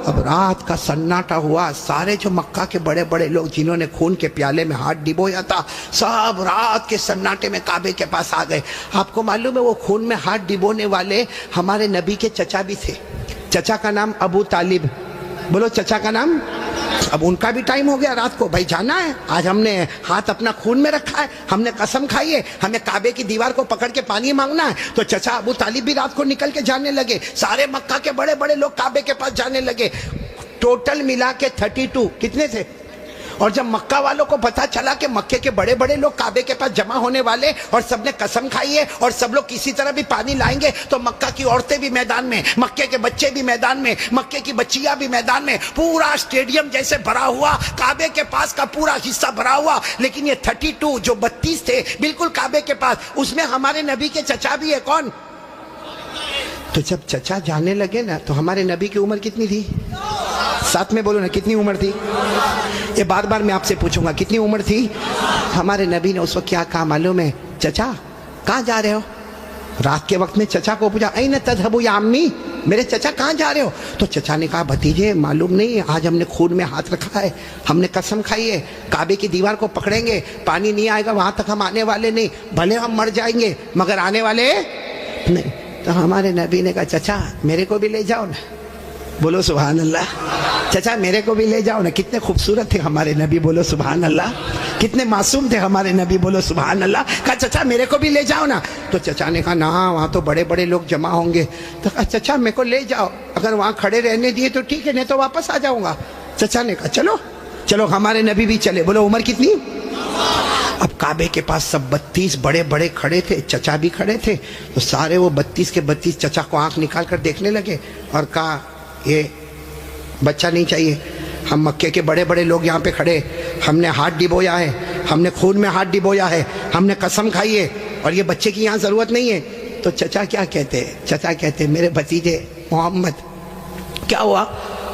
اب رات کا سناٹا ہوا، سارے جو مکہ کے بڑے بڑے لوگ جنہوں نے خون کے پیالے میں ہاتھ ڈبویا تھا، سب رات کے سناٹے میں کعبے کے پاس آ گئے۔ آپ کو معلوم ہے وہ خون میں ہاتھ ڈبونے والے ہمارے نبی کے چچا بھی تھے، چچا کا نام ابو طالب، بولو چچا کا نام۔ اب ان کا بھی ٹائم ہو گیا رات کو، بھائی جانا ہے، آج ہم نے ہاتھ اپنا خون میں رکھا ہے، ہم نے قسم کھائی ہے، ہمیں کعبے کی دیوار کو پکڑ کے پانی مانگنا ہے۔ تو چچا ابو طالب بھی رات کو نکل کے جانے لگے، سارے مکہ کے بڑے بڑے لوگ کعبے کے پاس جانے لگے، ٹوٹل ملا کے 32 کتنے تھے؟ اور جب مکہ والوں کو پتا چلا کہ مکے کے بڑے بڑے لوگ کعبے کے پاس جمع ہونے والے اور سب نے قسم کھائی ہے اور سب لوگ کسی طرح بھی پانی لائیں گے، تو مکہ کی عورتیں بھی میدان میں، مکے کے بچے بھی میدان میں، مکے کی بچیاں بھی میدان میں، پورا اسٹیڈیم جیسے بھرا ہوا، کعبے کے پاس کا پورا حصہ بھرا ہوا۔ لیکن یہ 32 جو 32 تھے بالکل کعبے کے پاس، اس میں ہمارے نبی کے چچا بھی ہے۔ کون؟ تو جب چچا جانے لگے نا تو ہمارے نبی کی عمر کتنی تھی؟ ساتھ میں بولو نا، کتنی عمر تھی؟ یہ بار بار میں آپ سے پوچھوں گا، کتنی عمر تھی؟ ہمارے نبی نے اس وقت کیا کہا معلوم ہے؟ چچا کہاں جا رہے ہو؟ رات کے وقت میں چچا کو پوچھا، این تذهبوا یا امی، میرے چچا کہاں جا رہے ہو؟ تو چچا نے کہا، بھتیجے معلوم نہیں، آج ہم نے خون میں ہاتھ رکھا ہے، ہم نے قسم کھائی ہے کعبے کی دیوار کو پکڑیں گے، پانی نہیں آئے گا وہاں تک ہم آنے والے نہیں، بھلے ہم مر جائیں گے مگر آنے والے نہیں۔ تو ہمارے نبی نے کہا، چچا میرے کو بھی لے جاؤ نا، بولو سبحان اللہ، چچا میرے کو بھی لے جاؤ نا۔ کتنے خوبصورت تھے ہمارے نبی، بولو سبحان اللہ، کتنے معصوم تھے ہمارے نبی، بولو سبحان اللہ۔ کہا چچا میرے کو بھی لے جاؤ نا۔ تو چچا نے کہا، نا وہاں تو بڑے بڑے لوگ جمع ہوں گے۔ تو کہا چچا میرے کو لے جاؤ، اگر وہاں کھڑے رہنے دیے تو ٹھیک ہے، نہیں تو واپس آ جاؤں گا۔ چچا نے کہا چلو چلو، ہمارے نبی بھی چلے۔ بولو عمر کتنی؟ اب کعبے کے پاس سب 32 بڑے بڑے کھڑے تھے، چچا بھی کھڑے تھے، تو سارے وہ 32 کے 32 چچا کو آنکھ نکال کر دیکھنے لگے اور کہا، یہ بچہ نہیں چاہیے، ہم مکے کے بڑے بڑے لوگ یہاں پہ کھڑے، ہم نے ہاتھ ڈبویا ہے، ہم نے خون میں ہاتھ ڈبویا ہے، ہم نے قسم کھائی ہے، اور یہ بچے کی یہاں ضرورت نہیں ہے۔ تو چچا کیا کہتے ہیں؟ چچا کہتے ہیں، میرے بھتیجے محمد کیا ہوا؟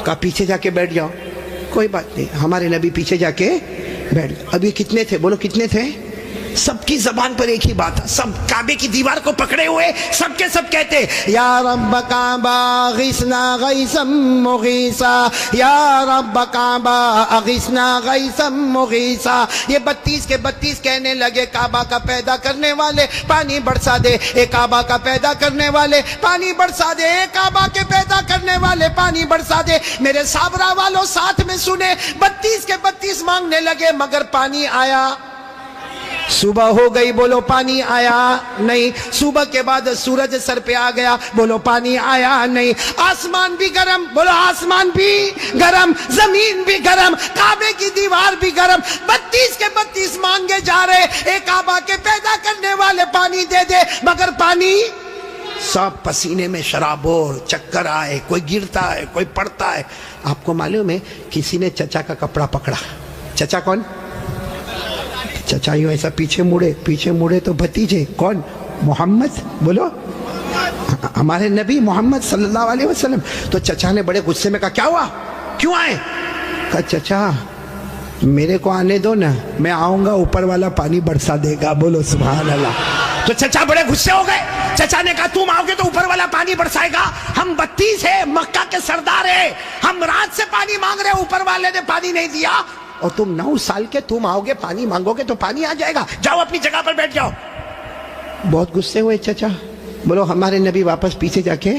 کہا پیچھے جا کے بیٹھ جاؤ۔ کوئی بات نہیں، ہمارے نبی پیچھے جا کے بیٹھ گئے۔ اب یہ کتنے تھے؟ بولو کتنے تھے؟ سب کی زبان پر ایک ہی بات ہے، سب کعبے کی دیوار کو پکڑے ہوئے سب کے سب کہتے، یا رب کعبہ اغثنا غیثا مغیثا، یا رب کعبہ اغثنا غیثا مغیثا۔ یہ 32 کے 32 کہنے لگے، کعبہ کا پیدا کرنے والے پانی برسا دے، اے کعبہ کا پیدا کرنے والے پانی برسا دے، اے کعبہ کے پیدا کرنے والے پانی برسا دے۔ میرے صابرہ والوں ساتھ میں سنے، 32 کے 32 مانگنے لگے مگر پانی آیا۔ صبح ہو گئی، بولو پانی آیا نہیں۔ صبح کے بعد سورج سر پہ آ گیا، بولو پانی آیا نہیں۔ آسمان بھی گرم، بولو آسمان بھی گرم، زمین بھی گرم، کعبے کی دیوار بھی گرم۔ 32 کے 32 مانگے جا رہے، اے کعبہ کے پیدا کرنے والے پانی دے دے، مگر پانی سب پسینے میں شرابور، چکر آئے، کوئی گرتا ہے کوئی پڑتا ہے۔ آپ کو معلوم ہے کسی نے چچا کا کپڑا پکڑا۔ چچا کون؟ چچا یوں ایسا پیچھے مڑے تو بھتیجے کون؟ محمد، بولو ہمارے نبی محمد صلی اللہ علیہ وسلم۔ تو چچا نے بڑے غصے میں کہا، کیا ہوا؟ کیوں آئے؟ کہا چچا میرے کو آنے دو نا، میں آؤں گا اوپر والا پانی برسا دے گا، بولو سبحان اللہ۔ تو چچا بڑے غصے ہو گئے، چچا نے کہا تم آؤ گے تو اوپر والا پانی برسائے گا؟ ہم 32 ہیں، مکہ کے سردار ہیں، ہم رات سے پانی مانگ رہے، اوپر والے نے پانی نہیں دیا، اور تم 9 سال کے تم آؤ گے پانی مانگو گے تو پانی آ جائے گا، جاؤ اپنی جگہ پر بیٹھ جاؤ۔ بہت غصے ہوئے چچا، بولو ہمارے نبی واپس پیچھے جا کے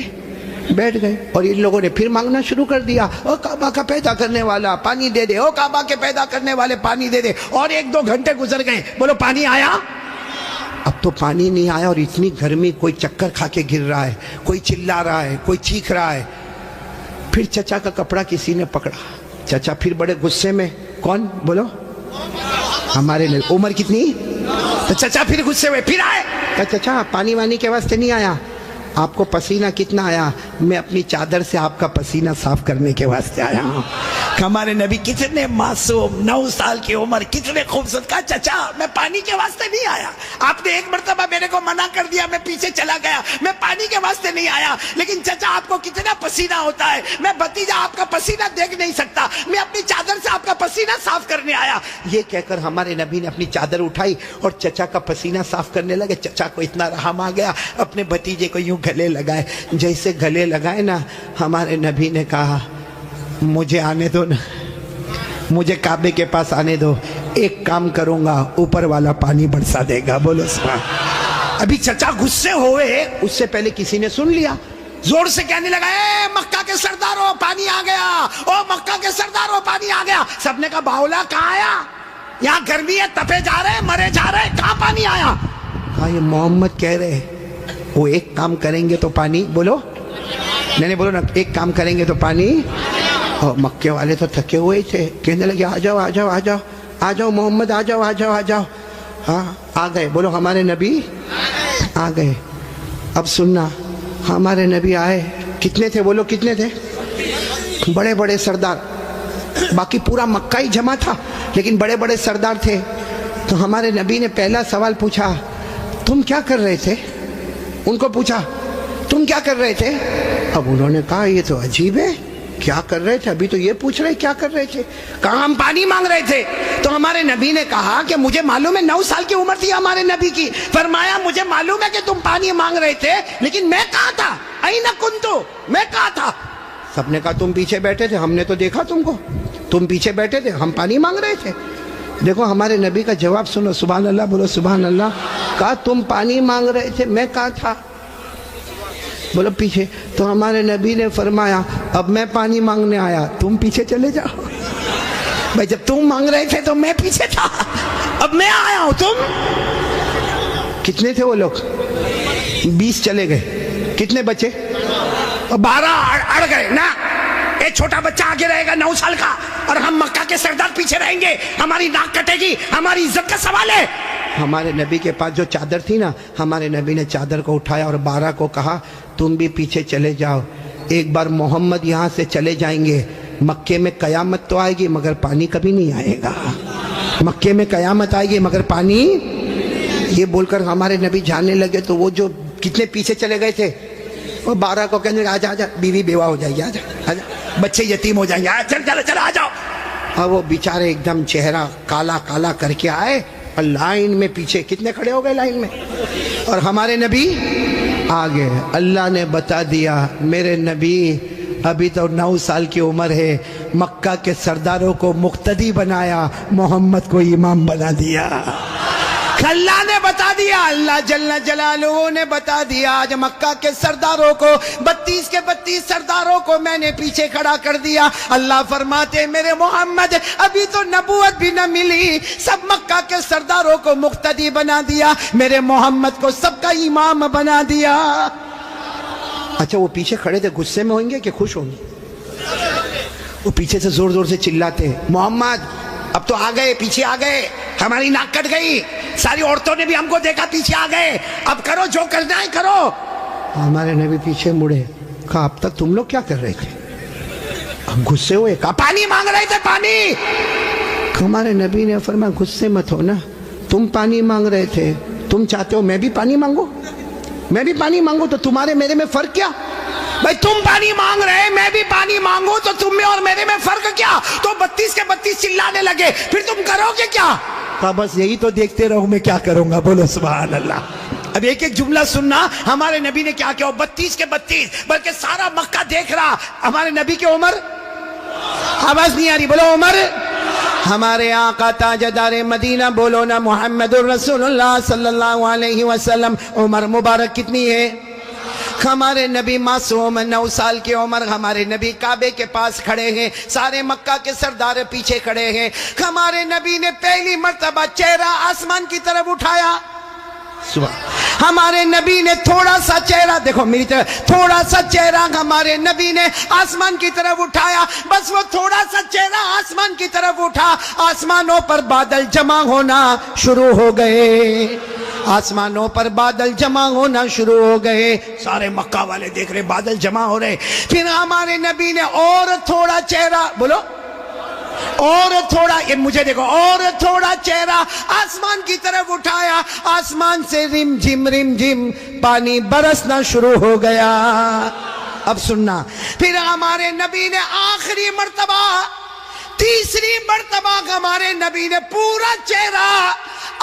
بیٹھ گئے، اور ان لوگوں نے پھر مانگنا شروع کر دیا، او کعبہ کا پیدا کرنے والا پانی دے دے، او کعبہ کے پیدا کرنے والے پانی دے دے۔ اور 1-2 گھنٹے گزر گئے، بولو پانی آیا؟ اب تو پانی نہیں آیا، اور اتنی گرمی، کوئی چکر کھا کے گر رہا ہے، کوئی چلا رہا ہے، کوئی چیخ رہا ہے۔ پھر چچا کا کپڑا کسی نے پکڑا، چچا پھر بڑے غصے میں، کون؟ بولو ہمارے نبی۔ عمر کتنی؟ تو چچا پھر غصے ہوئے، پھر آئے، کہا چچا پانی وانی کے واسطے نہیں آیا، آپ کو پسینہ کتنا آیا؟ میں اپنی چادر سے آپ کا پسینہ صاف کرنے کے واسطے آیا ہوں۔ ہمارے نبی کتنے معصوم، 9 سال کی عمر، کتنے خوبصورت۔ کہا چچا میں پانی کے واسطے نہیں آیا، آپ نے ایک مرتبہ میرے کو منع کر دیا، میں پیچھے چلا گیا، میں پانی کے واسطے نہیں آیا، لیکن چچا آپ کو کتنا پسینہ ہوتا ہے، میں بھتیجا آپ کا پسینہ دیکھ نہیں سکتا، میں اپنی چادر سے آپ کا پسینہ صاف کرنے آیا۔ یہ کہہ کر ہمارے نبی نے اپنی چادر اٹھائی اور چچا کا پسینہ صاف کرنے لگے۔ چچا کو اتنا رحم آ گیا، اپنے بھتیجے کو یوں گلے لگائے، جیسے گلے لگائے نا، ہمارے نبی نے کہا مجھے آنے دو نا، مجھے کعبے کے پاس آنے دو، ایک کام کروں گا اوپر والا پانی برسا دے گا، بولو سبحان۔ ابھی چچا غصے ہوئے، اس سے پہلے کسی نے سن لیا، زور سے کہنے لگا، اے مکہ کے سرداروں پانی آ گیا، او مکہ کے سرداروں پانی آ گیا۔ سب نے کہا باولا کہاں آیا؟ یہاں گرمی ہے، تپے جا رہے مرے جا رہے، کہاں پانی آیا؟ کہا یہ محمد کہہ رہے وہ ایک کام کریں گے تو پانی، بولو نہیں بولو نا، ایک کام کریں گے تو پانی، اور مکے والے تو تھکے ہوئے تھے، کہنے لگے آ جاؤ آ جاؤ آ جاؤ آ جاؤ محمد آ جاؤ آ جاؤ آ جاؤ. ہاں آ گئے. بولو ہمارے نبی آ گئے. اب سننا، ہمارے نبی آئے. کتنے تھے؟ بولو کتنے تھے؟ بڑے بڑے سردار. باقی پورا مکہ ہی جمع تھا لیکن بڑے بڑے سردار تھے. تو ہمارے نبی نے پہلا سوال پوچھا، تم کیا کر رہے تھے؟ ان کو پوچھا تم کیا کر رہے تھے؟ اب انہوں نے کہا یہ تو عجیب ہے، کیا کر رہے تھے؟ ابھی تو یہ پوچھ رہے کیا کر رہے تھے. کہا ہم پانی مانگ رہے تھے. تو ہمارے نبی نے کہا کہ مجھے معلوم ہے 9 سال کی عمر تھی ہمارے نبی کی. فرمایا مجھے معلوم ہے کہ تم پانی مانگ رہے تھے لیکن میں کہاں تھا؟ اینا کنتو، میں کہاں تھا؟ سب نے کہا تم پیچھے بیٹھے تھے، ہم نے تو دیکھا تم کو، تم پیچھے بیٹھے تھے، ہم پانی مانگ رہے تھے. دیکھو ہمارے نبی کا جواب سنو. سبحان اللہ بولو سبحان اللہ. کہا تم پانی مانگ رہے تھے، میں کہاں تھا؟ بولو پیچھے. تو ہمارے نبی نے فرمایا اب میں پانی مانگنے آیا، تم پیچھے چلے جاؤ. بھائی جب تم مانگ رہے تھے تو میں پیچھے تھا، اب میں آیا ہوں. تم کتنے تھے وہ لوگ؟ 20 چلے گئے. کتنے بچے؟ 12 اڑ گئے نا. ایک چھوٹا بچہ آگے رہے گا 9 سال کا، اور ہم مکہ کے سردار پیچھے رہیں گے. ہماری ناک کٹے گی، ہماری عزت کا سوال ہے. ہمارے نبی کے پاس جو چادر تھی نا، ہمارے نبی نے چادر کو اٹھایا اور 12 کو کہا تم بھی پیچھے چلے جاؤ. ایک بار محمد یہاں سے چلے جائیں گے، مکے میں قیامت تو آئے گی مگر پانی کبھی نہیں آئے گا. مکے میں قیامت آئے گی مگر پانی. یہ بول کر ہمارے نبی جانے لگے. تو وہ جو کتنے پیچھے چلے گئے تھے، وہ 12 کو کہنے لگے آجا آجا، بیوی بیوہ ہو جائے گی، آجا آجا، بچے یتیم ہو جائیں گے، چل چل چل آ جاؤ. اور وہ بیچارے ایک دم چہرہ کالا کالا کر کے آئے اور لائن میں پیچھے کتنے کھڑے ہو گئے لائن میں. اور ہمارے نبی آگے. اللہ نے بتا دیا میرے نبی ابھی تو 9 سال کی عمر ہے. مکہ کے سرداروں کو مقتدی بنایا، محمد کو امام بنا دیا. اللہ نے بتا دیا، اللہ جل جلالہ نے بتا دیا. آج مکہ کے سرداروں کو 32 کے 32 سرداروں کو میں نے پیچھے کھڑا کر دیا. اللہ فرماتے میرے محمد ابھی تو نبوت بھی نہ ملی، سب مکہ کے سرداروں کو مقتدی بنا دیا، میرے محمد کو سب کا امام بنا دیا. اچھا وہ پیچھے کھڑے تھے غصے میں ہوئیں گے کہ خوش ہوں گے؟ وہ پیچھے سے زور زور سے چلاتے محمد اب تو آ گئے، پیچھے آ گئے، ہماری ناک کٹ گئی، ساری عورتوں نے بھی ہم کو دیکھا پیچھے آ گئے، اب کرو جو کرنا ہے کرو. ہمارے نبی پیچھے مڑے. کہا اب تک تم لوگ کیا کر رہے تھے؟ ہم غصے ہوئے. کہا پانی مانگ رہے تھے، پانی. ہمارے نبی نے فرمایا غصے مت ہو نا، تم پانی مانگ رہے تھے، تم چاہتے ہو میں بھی پانی مانگوں؟ میں بھی پانی مانگوں تو تمہارے میرے میں فرق کیا؟ بھائی تم پانی مانگ رہے، میں بھی پانی مانگوں تو تم میں اور میرے میں فرق کیا؟ تو 32 کے 32 چلانے لگے، پھر تم کرو گے کیا؟ کہا بس یہی تو دیکھتے رہو، میں کیا کروں گا. بولو سبحان اللہ. اب ایک ایک جملہ سننا ہمارے نبی نے کیا کیا. 32 کے 32 بلکہ سارا مکہ دیکھ رہا. ہمارے نبی کی عمر آواز نہیں آ رہی، بولو عمر. ہمارے آقا تاجدار مدینہ بولو نا محمد الرسول اللہ صلی اللہ علیہ وسلم عمر مبارک کتنی ہے؟ ہمارے نبی معصوم 9 سال کی عمر. ہمارے نبی کعبے کے پاس کھڑے ہیں، سارے مکہ کے سردار پیچھے کھڑے ہیں. ہمارے نبی نے پہلی مرتبہ چہرہ آسمان کی طرف اٹھایا. ہمارے نبی نے تھوڑا سا چہرہ، دیکھو میری طرف، تھوڑا سا چہرہ ہمارے نبی نے آسمان کی طرف اٹھایا. بس وہ تھوڑا سا چہرہ آسمان کی طرف اٹھا، آسمانوں پر بادل جمع ہونا شروع ہو گئے. آسمانوں پر بادل جمع ہونا شروع ہو گئے. سارے مکہ والے دیکھ رہے بادل جمع ہو رہے. پھر ہمارے نبی نے اور تھوڑا چہرہ، بولو اور تھوڑا، یہ مجھے دیکھو، اور تھوڑا چہرہ آسمان کی طرف اٹھایا. آسمان سے رم جھم پانی برسنا شروع ہو گیا. اب سننا، پھر ہمارے نبی نے آخری مرتبہ، تیسری مرتبہ ہمارے نبی نے پورا چہرہ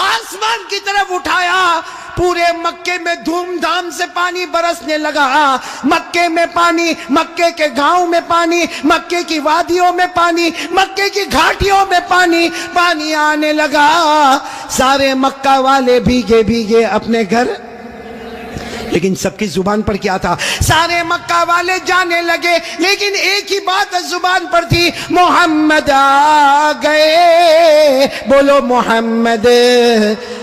آسمان کی طرف اٹھایا. پورے مکے میں دھوم دھام سے پانی برسنے لگا. مکے میں پانی، مکے کے گاؤں میں پانی، مکے کی وادیوں میں پانی، مکے کی گھاٹیوں میں پانی، پانی آنے لگا. سارے مکہ والے بھیگے بھیگے اپنے گھر. لیکن سب کی زبان پر کیا تھا؟ سارے مکہ والے جانے لگے لیکن ایک ہی بات زبان پر تھی، محمد آ گئے. بولو محمد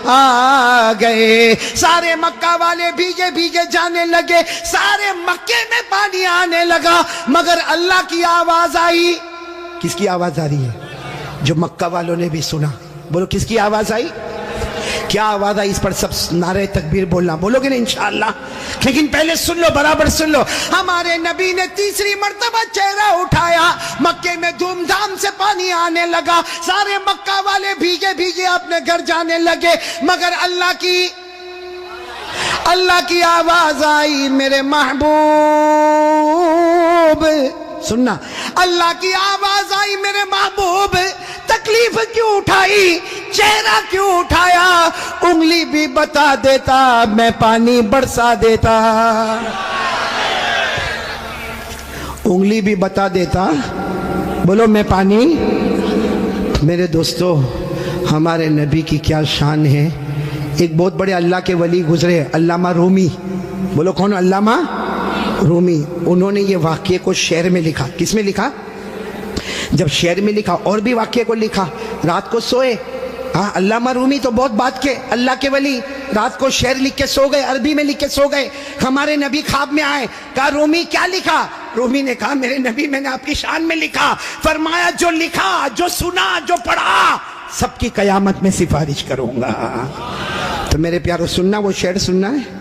آ گئے. سارے مکہ والے بھیگے بھیگے جانے لگے، سارے مکے میں پانی آنے لگا، مگر اللہ کی آواز آئی. کس کی آواز آ رہی ہے؟ جو مکہ والوں نے بھی سنا. بولو کس کی آواز آئی؟ کیا آواز آئی؟ اس پر سب نعرہ تکبیر بولنا. بولو گے نا انشاءاللہ؟ لیکن پہلے سن لو، برابر سن لو. ہمارے نبی نے تیسری مرتبہ چہرہ اٹھایا، مکے میں دھوم دھام سے پانی آنے لگا، سارے مکہ والے بھیگے بھیگے اپنے گھر جانے لگے، مگر اللہ کی آواز آئی میرے محبوب. سننا، اللہ کی آواز آئی میرے محبوب، تکلیف کیوں اٹھائی، چہرہ کیوں اٹھایا، انگلی بھی بتا دیتا میں پانی برسا دیتا. انگلی بھی بتا دیتا، بولو میں پانی. میرے دوستو، ہمارے نبی کی کیا شان ہے. ایک بہت بڑے اللہ کے ولی گزرے، علامہ رومی. بولو کون؟ علامہ رومی. انہوں نے یہ واقعے کو شعر میں لکھا. کس میں لکھا؟ جب شعر میں لکھا اور بھی واقعے کو لکھا. رات کو سوئے. ہاں، علامہ رومی تو بہت بات کے اللہ کے ولی، رات کو شعر لکھ کے سو گئے، عربی میں لکھ کے سو گئے. ہمارے نبی خواب میں آئے، کہا رومی کیا لکھا؟ رومی نے کہا میرے نبی میں نے آپ کی شان میں لکھا. فرمایا جو لکھا، جو سنا، جو پڑھا، سب کی قیامت میں سفارش کروں گا. تو میرے پیارو سننا، وہ شعر سننا ہے.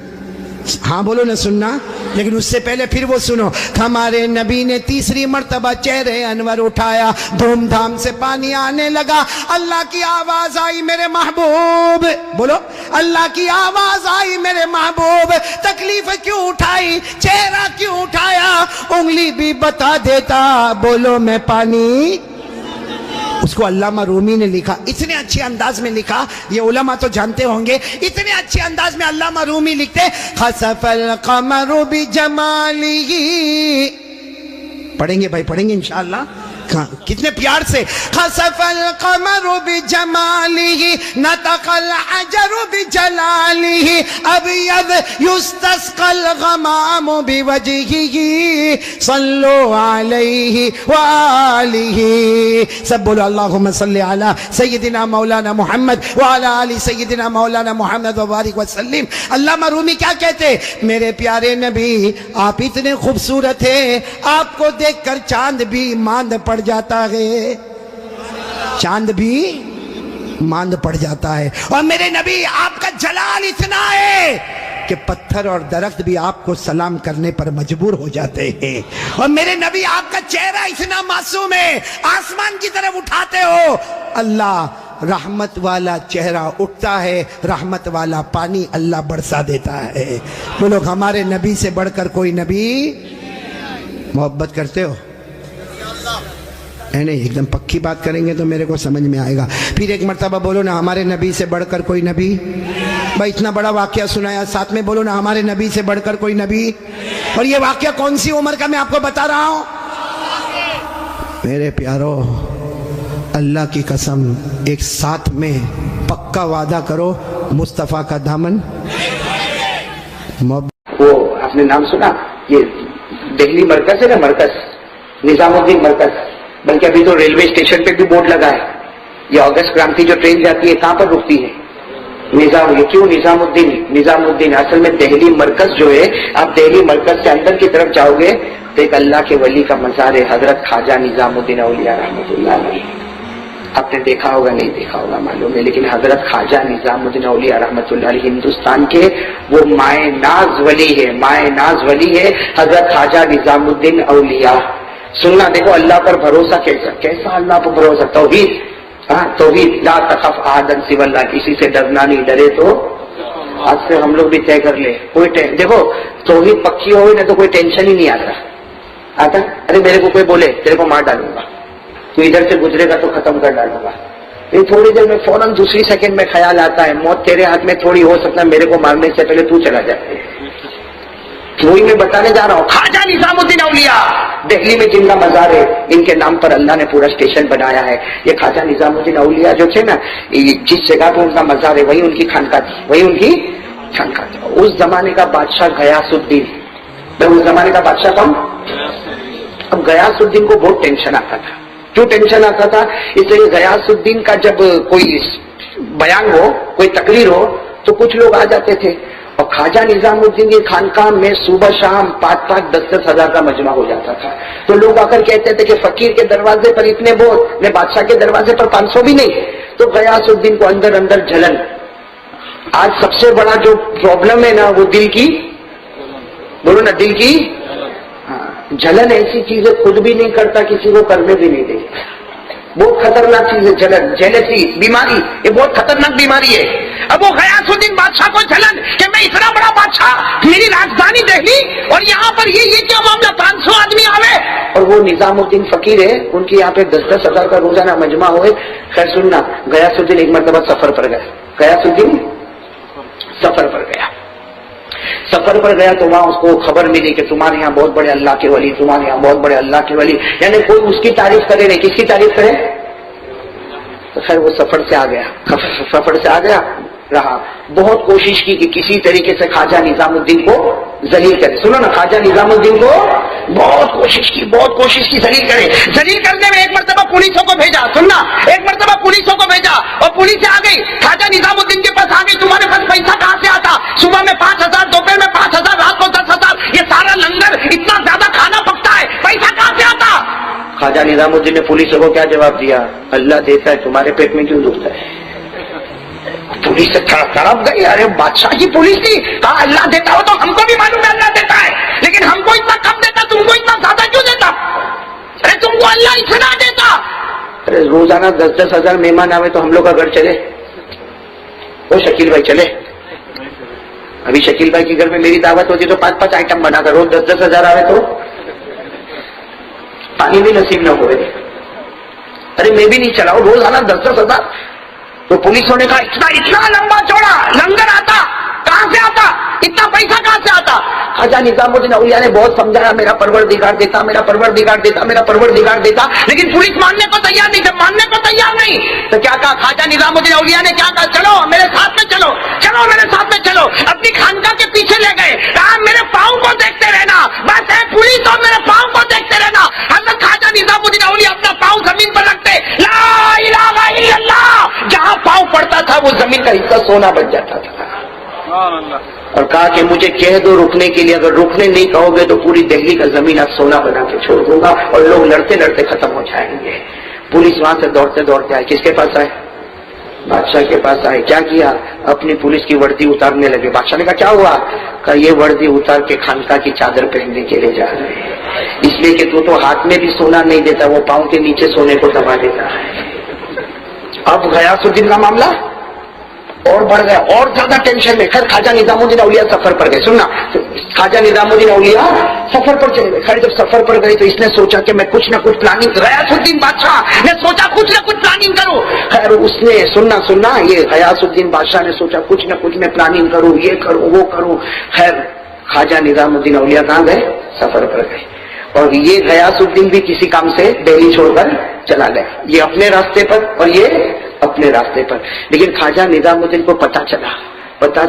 ہاں بولو نہ سننا. لیکن اس سے پہلے پھر وہ سنو. ہمارے نبی نے تیسری مرتبہ چہرے انور اٹھایا، دھوم دھام سے پانی آنے لگا. اللہ کی آواز آئی میرے محبوب. بولو اللہ کی آواز آئی میرے محبوب، تکلیف کیوں اٹھائی، چہرہ کیوں اٹھایا، انگلی بھی بتا دیتا. بولو میں پانی. اس کو علامہ رومی نے لکھا. اتنے اچھے انداز میں لکھا، یہ علماء تو جانتے ہوں گے. اتنے اچھے انداز میں علامہ رومی لکھتے، خسف القمر بجمالہ. پڑھیں گے بھائی، پڑھیں گے انشاءاللہ. کتنے پیار سے. خسف القمر بجمالہ نطق الحجر بجلالہ ابیض یستسقى الغمام بوجہہ صلوا علیہ وآلہ. سب بولو اللہم صلی علی سیدنا مولانا محمد وعلی آل سیدنا مولانا محمد وبارک وسلم. علامہ رومی کیا کہتے؟ میرے پیارے نبی آپ اتنے خوبصورت ہیں، آپ کو دیکھ کر چاند بھی ماند پڑ جاتا ہے. چاند بھی ماند پڑ جاتا ہے. اور میرے نبی آپ کا جلال اتنا ہے کہ پتھر اور درخت بھی آپ کو سلام کرنے پر مجبور ہو جاتے ہیں. اور میرے نبی آپ کا چہرہ اتنا معصوم ہے، آسمان کی طرف اٹھاتے ہو، اللہ رحمت والا چہرہ اٹھتا ہے، رحمت والا پانی اللہ برسا دیتا ہے. وہ لوگ ہمارے نبی سے بڑھ کر کوئی نبی. محبت کرتے ہو؟ نہیں، ایک دم پکی بات کریں گے تو میرے کو سمجھ میں آئے گا. پھر ایک مرتبہ بولو نا ہمارے نبی سے بڑھ کر کوئی نبی. بھائی اتنا بڑا واقعہ سنایا، ساتھ میں بولو نا ہمارے نبی سے بڑھ کر کوئی نبی. اور یہ واقعہ کون سی عمر کا میں آپ کو بتا رہا ہوں. میرے پیارو، اللہ کی قسم، ایک ساتھ میں پکا وعدہ کرو، مصطفیٰ کا دامن. وہ آپ نے نام سنا، یہ دہلی مرکز ہے نا، مرکز نظام الدین مرکز. بلکہ ابھی تو ریلوے اسٹیشن پہ بھی بورڈ لگا ہے. یہ اگست کرانتی جو ٹرین جاتی ہے کہاں پر رکتی ہے؟ نظام. یہ کیوں نظام الدین؟ نظام الدین اصل میں دہلی مرکز جو ہے، آپ دہلی مرکز سے اندر کی طرف جاؤ گے تو ایک اللہ کے ولی کا مزار ہے، حضرت خواجہ نظام الدین اولیاء رحمۃ اللہ علیہ. آپ نے دیکھا ہوگا، نہیں دیکھا ہوگا معلوم ہے، لیکن حضرت خواجہ نظام الدین اولیاء رحمۃ اللہ علیہ ہندوستان کے وہ مائے ناز ولی ہے، مائے ناز ولی ہے حضرت خواجہ نظام الدین اولیاء. سننا، دیکھو اللہ پر بھروسہ کیسا اللہ پر بھروسہ. توحید. ہاں توحید. لا تخف احدا سوی اللہ، کسی سے ڈرنا نہیں، ڈرے تو آج سے ہم لوگ بھی طے کر لے. دیکھو توحید پکی ہوئی نا تو کوئی ٹینشن ہی نہیں آتا. ارے میرے کو کوئی بولے تیرے کو مار ڈالوں گا، تو ادھر سے گزرے گا تو ختم کر ڈالوں گا. یہ تھوڑی دیر میں فوراً دوسری سیکنڈ میں خیال آتا ہے موت تیرے ہاتھ میں تھوڑی ہو سکتا ہے، میرے کو مارنے سے پہلے تو چلا جائے. وہی میں بتانے جا رہا ہوں. خواجہ نظام الدین اولیاء دہلی میں جن کا مزار ہے، ان کے نام پر اللہ نے پورا اسٹیشن بنایا ہے. یہ خواجہ نظام الدین اولیاء جو تھے نا، جس جگہ پہ ان کا مزار ہے وہی ان کی خانقاہ تھی، وہی ان کی خانقاہ تھی. اس زمانے کا بادشاہ غیاث الدین. اس زمانے کا بادشاہ کون؟ اب غیاث الدین کو بہت ٹینشن آتا تھا. کیوں ٹینشن آتا تھا؟ اس لیے غیاث الدین کا جب کوئی بیان ہو، کوئی تقریر ہو تو کچھ لوگ آ جاتے تھے اور خواجہ نظام الدین کی خانقاہ میں صبح شام 5-5, 10-10 ہزار کا مجمع ہو جاتا تھا. تو لوگ آ کر کہتے تھے کہ فقیر کے دروازے پر اتنے بہت, میں بادشاہ کے دروازے پر 500 بھی نہیں. تو غیاث الدین کو اندر اندر جلن. آج سب سے بڑا جو پرابلم ہے نا وہ دل کی, بولو نا, دل کی جلن. ایسی چیزیں خود بھی نہیں کرتا, کسی کو کرنے بھی نہیں دے. بہت خطرناک چیز ہے جلن, جیلسی بیماری, یہ بہت خطرناک بیماری ہے. اب وہ غیاث الدین بادشاہ کو جلن کہ میں اتنا بڑا بادشاہ, میری راجدھانی دہلی, اور یہاں پر یہ کیا معاملہ, 500 آدمی آوے. اور وہ نظام الدین فقیر ہے, ان کی یہاں پہ 10-10 ہزار کا روزانہ مجمع ہوئے. خیر سننا, غیاث الدین ایک مرتبہ سفر پر گئے. غیاث الدین سفر پر گیا. سفر پر گیا تو وہاں اس کو خبر ملی کہ تمہارے یہاں بہت بڑے اللہ کے ولی, تمہارے یہاں بہت بڑے اللہ کے ولی. یعنی کوئی اس کی تعریف کرے نہیں, کس کی تعریف کرے. تو خیر وہ سفر سے آ گیا رہا. بہت کوشش کی کہ کسی طریقے سے خواجہ نظام الدین کو ذلیل کرے. سنو نا, خواجہ نظام الدین کو بہت کوشش کی ذلیل کرے. ذلیل کرنے میں ایک مرتبہ پولیسوں کو بھیجا. سننا, ایک مرتبہ پولیسوں کو بھیجا اور پولیس آ گئی, خواجہ نظام الدین کے پاس آ گئی. تمہارے پاس پیسہ کہاں سے آتا, صبح میں 5,000, دوپہر میں 5,000, رات کو 10,000, یہ سارا لنگر, اتنا زیادہ کھانا پکتا ہے, پیسہ کہاں سے آتا. خواجہ نظام الدین نے پولیسوں کو کیا جواب دیا, اللہ دیتا ہے, تمہارے پیٹ میں کیوں دکھتا ہے. پولیس سے تڑپ گئی. ارے بادشاہ کی پولیس تھی, کہا اللہ دیتا ہو تو ہم کو بھی معلوم ہے اللہ دیتا ہے, لیکن ہم کو اتنا کم دیتا, تم کو اتنا زیادہ کیوں دیتا. ارے تم کو اللہ اتنا دیتا. ارے روزانہ 10-10 ہزار مہمان آئے تو ہم لوگ کا گھر چلے. وہ شکیل بھائی چلے. ابھی شکیل بھائی کے گھر میں میری دعوت ہوتی تو 5-5 آئٹم بنا کر روز 10-10 ہزار آئے تو پانی بھی نصیب نہ ہوئے. ارے میں بھی نہیں چلاؤ روزانہ 10-10 ہزار. تو پولیسوں نے کہا اتنا لمبا چوڑا لنگر آتا, کہاں سے آتا, اتنا پیسہ کہاں سے آتا. خواجہ نظام الدین اولیاء نے بہت سمجھایا, میرا پروردگار دیتا, میرا پروردگار دیتا, میرا پروردگار دیتا, لیکن پولیس ماننے کو تیار نہیں. جب ماننے کو تیار نہیں تو کیا کہا خواجہ نظام الدین اولیاء نے, کیا کہا, چلو میرے ساتھ میں چلو, چلو میرے ساتھ میں چلو. اپنی خانقاہ کے پیچھے لے گئے, کہا میرے پاؤں کو دیکھتے رہنا, بس ہے پولیس, اور میرے پاؤں کو دیکھتے رہنا. حضرت خواجہ نظام الدین اولیاء اپنا پاؤں زمین پر رکھتے, لا الہ الا اللہ, جہاں پاؤں پڑتا تھا وہ زمین کا حصہ سونا بن جاتا تھا. اور کہا کہ مجھے کہہ دو رکنے کے لیے, اگر رکنے نہیں کہو گے تو پوری دہلی کا زمین آج سونا بنا کے چھوڑ دوں گا, اور لوگ لڑتے لڑتے ختم ہو جائیں گے. پولیس وہاں سے دوڑتے آئے. کس کے پاس آئے, بادشاہ کے پاس آئے. کیا کیا, اپنی پولیس کی وردی اتارنے لگے. بادشاہ نے کہا کیا ہوا, کہا یہ وردی اتار کے خانقاہ کی چادر پہننے کے لیے جا رہے ہیں, اس لیے کہ تو ہاتھ میں بھی سونا نہیں دیتا, وہ پاؤں کے نیچے سونے کو دبا دیتا ہے. اب غیاث الدین کا معاملہ اور بڑھ گیا, اور زیادہ ٹینشن میں. خیر خواجہ نظام الدین اولیاء سفر پر گئے. سننا, خواجہ نظام الدین اولیاء سفر پر چلے گئے. خیر جب سفر پر گئے تو اس نے سوچا کہ میں کچھ نہ کچھ پلاننگ, غیاث الدین بادشاہ نے سوچا کچھ نہ کچھ پلاننگ کروں. خیر اس نے سننا, یہ غیاث الدین بادشاہ نے سوچا کچھ نہ کچھ میں پلاننگ کروں, یہ کروں وہ کروں. خیر خواجہ نظام الدین اولیاء کہاں گئے, سفر پر گئے. اور یہ غیاث الدین بھی کسی کام سے دہلی چھوڑ کر چلا گیا, یہ اپنے راستے پر اور یہ اپنے راستے پر. لیکن خواجہ نظام الدین کو پتا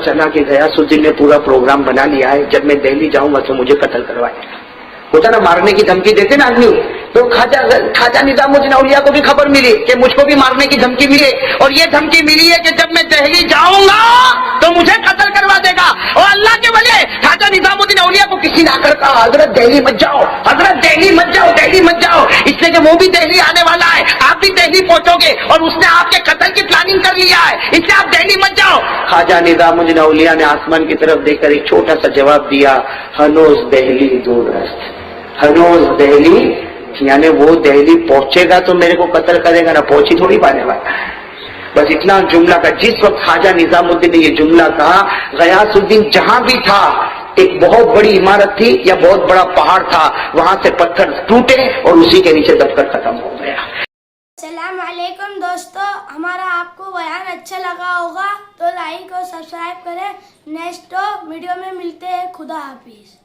چلا کہ غیاث الدین نے پورا پروگرام بنا لیا ہے, جب میں دہلی جاؤں گا تو مجھے قتل کروائے گا. ہوتا نا مارنے کی دھمکی دیتے نا آدمی, تو خواجہ نظام الدین اولیاء کو بھی خبر ملی کہ مجھ کو بھی مارنے کی دھمکی ملی, اور یہ دھمکی ملی ہے کہ جب میں دہلی جاؤں گا تو مجھے قتل کروا دے گا. اور اللہ کے ولی خواجہ نظام الدین اولیاء کو کسی نے آ کر کہا, حضرت دہلی مت جاؤ, حضرت دہلی مت جاؤ, دہلی مت جاؤ, اس لیے کہ وہ بھی دہلی آنے والا ہے, آپ بھی دہلی پہنچو گے, اور اس نے آپ کے قتل کی پلاننگ کر لیا ہے, اس لیے آپ دہلی مت جاؤ. خواجہ نظام الدین اولیاء نے آسمان کی طرف دیکھ کر ایک چھوٹا سا جواب دیا, ہنوز دہلی دور است, ہنوز دہلی, یعنی وہ دہلی پہنچے گا تو میرے کو قتل کرے گا, نہ پہنچی تھوڑی پانے والا ہے. بس اتنا جملہ کا. جس وقت خواجہ نظام الدین نے یہ جملہ کہا, غیاث الدین جہاں بھی تھا, ایک بہت بڑی عمارت تھی یا بہت بڑا پہاڑ تھا, وہاں سے پتھر ٹوٹے اور اسی کے نیچے دب کر ختم ہو گیا. السلام علیکم دوستو, ہمارا آپ کو بیان اچھا لگا ہوگا تو لائک اور سبسکرائب کریں. نیکسٹ ویڈیو میں ملتے ہیں. خدا حافظ.